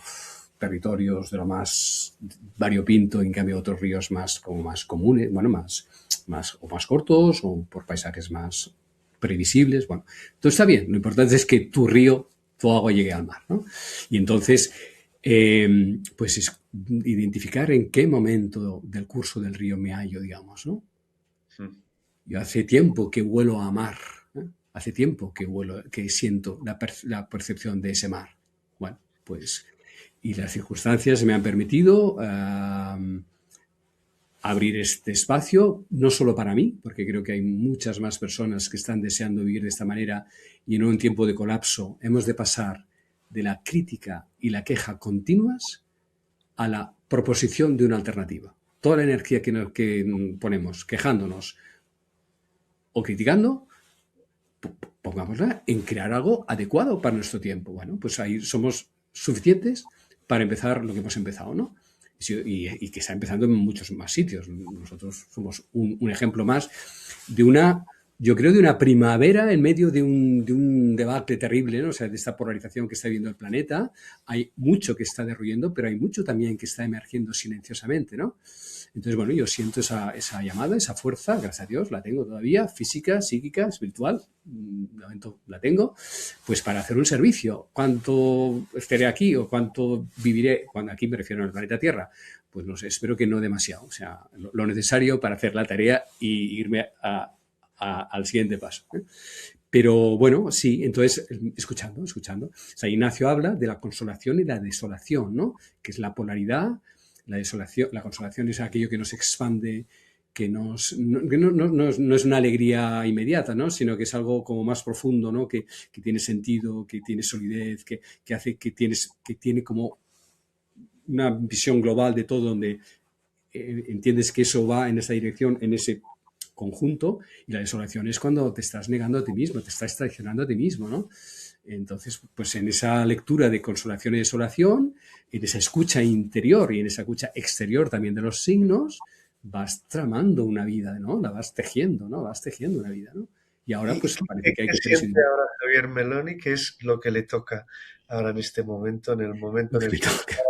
territorios de lo más variopinto, en cambio otros ríos más como más comunes, bueno, más cortos o por paisajes más previsibles. Bueno, todo está bien. Lo importante es que tu río, tu agua llegue al mar, ¿no? Y entonces pues es identificar en qué momento del curso del río me hallo, digamos, ¿no? Mm. Yo hace tiempo que vuelo a mar, ¿eh? Hace tiempo que siento la percepción de ese mar. Bueno, pues, y las circunstancias me han permitido abrir este espacio, no solo para mí, porque creo que hay muchas más personas que están deseando vivir de esta manera y en un tiempo de colapso hemos de pasar de la crítica y la queja continuas a la proposición de una alternativa. Toda la energía que ponemos quejándonos o criticando, pongámosla en crear algo adecuado para nuestro tiempo. Bueno, pues ahí somos suficientes para empezar lo que hemos empezado, ¿no? Y que está empezando en muchos más sitios. Nosotros somos un ejemplo más de una, yo creo, de una primavera en medio de un debate terrible, ¿no? O sea, de esta polarización que está viviendo el planeta. Hay mucho que está derruyendo, pero hay mucho también que está emergiendo silenciosamente, ¿no? Entonces, bueno, yo siento esa llamada, esa fuerza, gracias a Dios, la tengo todavía, física, psíquica, espiritual, de momento la tengo, pues para hacer un servicio. ¿Cuánto estaré aquí o cuánto viviré? Cuando aquí me refiero al planeta Tierra, pues no sé, espero que no demasiado. O sea, lo necesario para hacer la tarea y irme al siguiente paso, ¿eh? Pero bueno, sí, entonces, escuchando. O sea, Ignacio habla de la consolación y la desolación, ¿no? Que es la polaridad. La desolación, la consolación es aquello que nos expande, que no es una alegría inmediata, ¿no? Sino que es algo como más profundo, ¿no? Que tiene sentido, que tiene solidez, que hace que tiene como una visión global de todo, donde entiendes que eso va en esa dirección, en ese conjunto, y la desolación es cuando te estás negando a ti mismo, te estás traicionando a ti mismo, ¿no? Entonces, pues en esa lectura de consolación y desolación, en esa escucha interior y en esa escucha exterior también de los signos, vas tramando una vida, ¿no? La vas tejiendo, ¿no? Vas tejiendo una vida, ¿no? Y ahora, ¿Y pues parece que hay qué que siente prescindir. ahora Javier Meloni? ¿Qué es lo que le toca ahora en este momento, en el momento Lo en que el me que toca. está?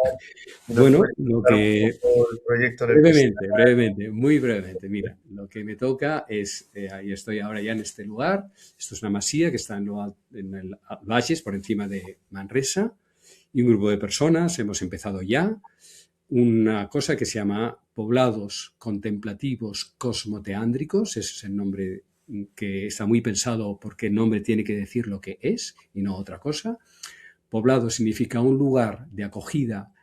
Si nos Bueno, puedes lo contar un que poco el proyecto en el que está. brevemente, muy brevemente. Mira, lo que me toca es, ahí estoy ahora ya en este lugar. Esto es una masía que está en el Valles, por encima de Manresa, y un grupo de personas. Hemos empezado ya una cosa que se llama poblados contemplativos cosmoteándricos. Ese es el nombre que está muy pensado porque el nombre tiene que decir lo que es y no otra cosa. Poblado significa un lugar de acogida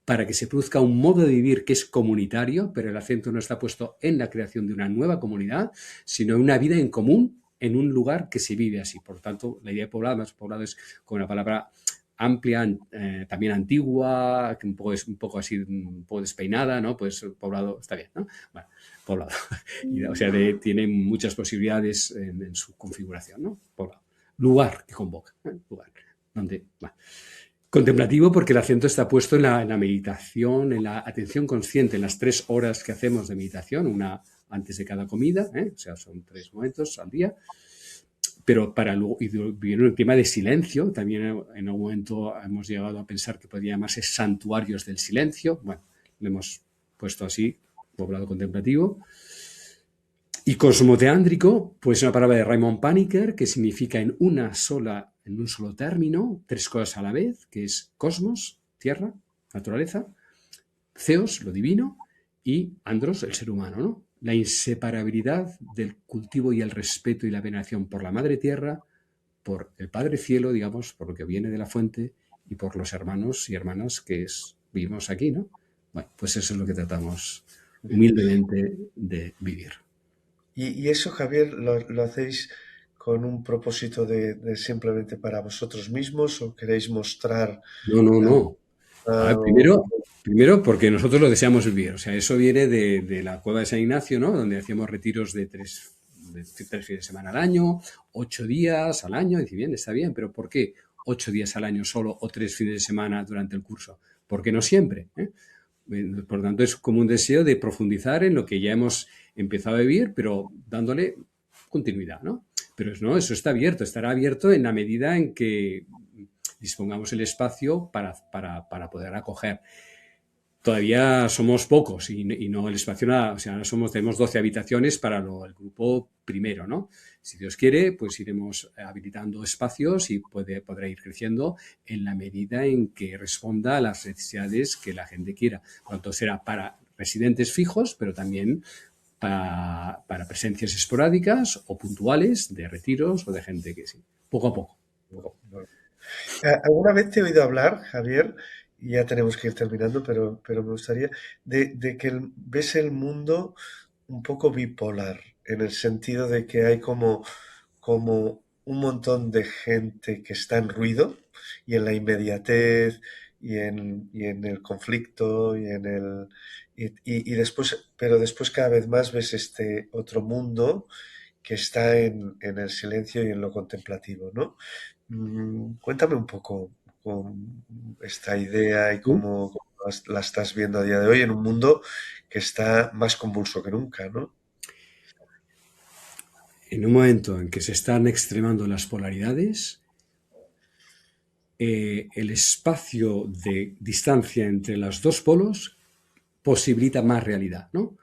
para que se produzca un modo de vivir que es comunitario, pero el acento no está puesto en la creación de una nueva comunidad, sino en una vida en común en un lugar que se vive así. Por lo tanto, la idea de poblado, más poblado es como una palabra amplia, también antigua, que un poco así, un poco despeinada, ¿no? Pues poblado está bien, ¿no? Bueno, poblado. O sea, tiene muchas posibilidades en su configuración, ¿no? Poblado. Lugar que convoca, ¿eh? Lugar. Donde, bueno. Contemplativo porque el acento está puesto en la meditación, en la atención consciente, en las 3 horas que hacemos de meditación, una antes de cada comida, ¿eh? O sea, son 3 momentos al día, pero para luego, y vivir un clima de silencio, también en algún momento hemos llegado a pensar que podría llamarse santuarios del silencio, bueno, lo hemos puesto así, poblado contemplativo. Y cosmoteándrico, pues una palabra de Raymond Paniker que significa en un solo término, 3 cosas a la vez, que es cosmos, tierra, naturaleza, theos, lo divino, y andros, el ser humano, ¿no? La inseparabilidad del cultivo y el respeto y la veneración por la madre tierra, por el Padre Cielo, digamos, por lo que viene de la fuente y por los hermanos y hermanas vivimos aquí, ¿no? Bueno, pues eso es lo que tratamos humildemente de vivir. Y eso, Javier, lo hacéis con un propósito de simplemente para vosotros mismos o queréis mostrar No, no, a, no. A ver, primero porque nosotros lo deseamos vivir. O sea, eso viene de la cueva de San Ignacio, ¿no? Donde hacíamos retiros de tres fines de semana al año, 8 días al año. Y dice, bien, está bien, pero ¿por qué 8 días al año solo o 3 fines de semana durante el curso? ¿Por qué no siempre? ¿Eh? Por lo tanto, es como un deseo de profundizar en lo que ya hemos empezado a vivir, pero dándole continuidad, ¿no? Pero no, eso está abierto, estará abierto en la medida en que dispongamos el espacio para poder acoger. Todavía somos pocos y no el espacio, nada, o sea, ahora tenemos 12 habitaciones para el grupo primero, ¿no? Si Dios quiere, pues iremos habilitando espacios y podrá ir creciendo en la medida en que responda a las necesidades que la gente quiera. Por lo tanto, será para residentes fijos, pero también para presencias esporádicas o puntuales de retiros o de gente que sí, poco a poco. ¿Alguna vez te he oído hablar, Javier? Y ya tenemos que ir terminando, pero me gustaría, de que ves el mundo un poco bipolar, en el sentido de que hay como un montón de gente que está en ruido y en la inmediatez y en el conflicto y después, pero después cada vez más ves este otro mundo que está en el silencio y en lo contemplativo, ¿no? Cuéntame un poco con esta idea y ¿Sí? cómo la estás viendo a día de hoy en un mundo que está más convulso que nunca, ¿no? En un momento en que se están extremando las polaridades, el espacio de distancia entre los dos polos posibilita más realidad, ¿no?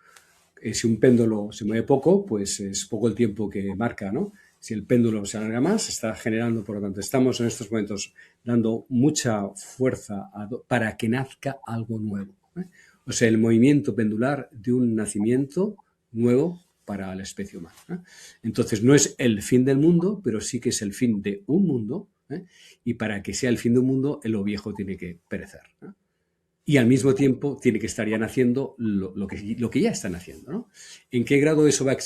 Si un péndulo se mueve poco, pues es poco el tiempo que marca, ¿no? Si el péndulo se alarga más, está generando, por lo tanto, estamos en estos momentos dando mucha fuerza para que nazca algo nuevo, ¿eh? O sea, el movimiento pendular de un nacimiento nuevo para la especie humana, ¿eh? Entonces, no es el fin del mundo, pero sí que es el fin de un mundo, ¿eh? Y para que sea el fin de un mundo, lo viejo tiene que perecer, ¿eh? Y al mismo tiempo tiene que estar ya naciendo lo que ya están haciendo, ¿no? ¿En qué grado eso va a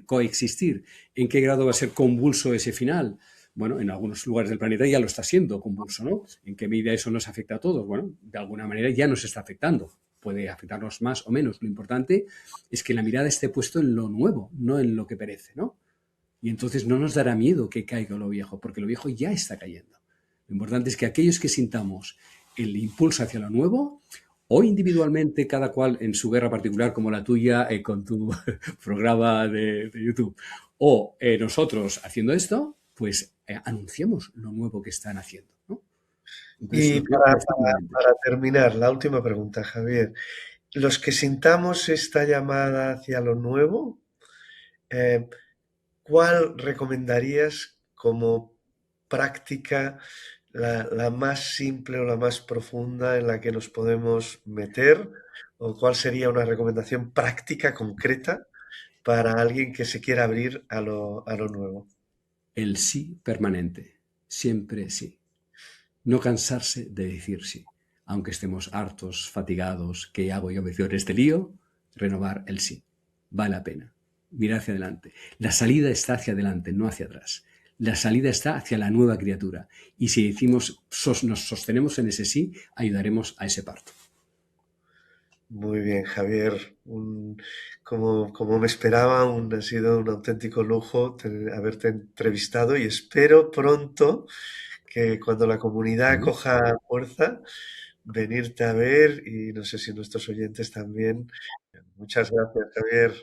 coexistir? ¿En qué grado va a ser convulso ese final? Bueno, en algunos lugares del planeta ya lo está siendo convulso, ¿no? ¿En qué medida eso nos afecta a todos? Bueno, de alguna manera ya nos está afectando. Puede afectarnos más o menos. Lo importante es que la mirada esté puesta en lo nuevo, no en lo que perece, ¿no? Y entonces no nos dará miedo que caiga lo viejo, porque lo viejo ya está cayendo. Lo importante es que aquellos que sintamos el impulso hacia lo nuevo, o individualmente, cada cual en su guerra particular, como la tuya, con tu programa de YouTube, o nosotros haciendo esto, pues anunciamos lo nuevo que están haciendo, ¿no? Entonces, Y lo creo legítimamente. para terminar, la última pregunta, Javier. Los que sintamos esta llamada hacia lo nuevo, eh, ¿cuál recomendarías como práctica la más simple o la más profunda en la que nos podemos meter? ¿O cuál sería una recomendación práctica, concreta, para alguien que se quiera abrir a lo nuevo? El sí permanente, siempre sí. No cansarse de decir sí. Aunque estemos hartos, fatigados, ¿qué hago yo metido en este lío? Renovar el sí. Vale la pena. Mirar hacia adelante. La salida está hacia adelante, no hacia atrás. La salida está hacia la nueva criatura. Y si decimos, nos sostenemos en ese sí, ayudaremos a ese parto. Muy bien, Javier. Como me esperaba, ha sido un auténtico lujo haberte entrevistado y espero pronto que cuando la comunidad ¿Sí? coja fuerza, venirte a ver y no sé si nuestros oyentes también. Muchas gracias, Javier.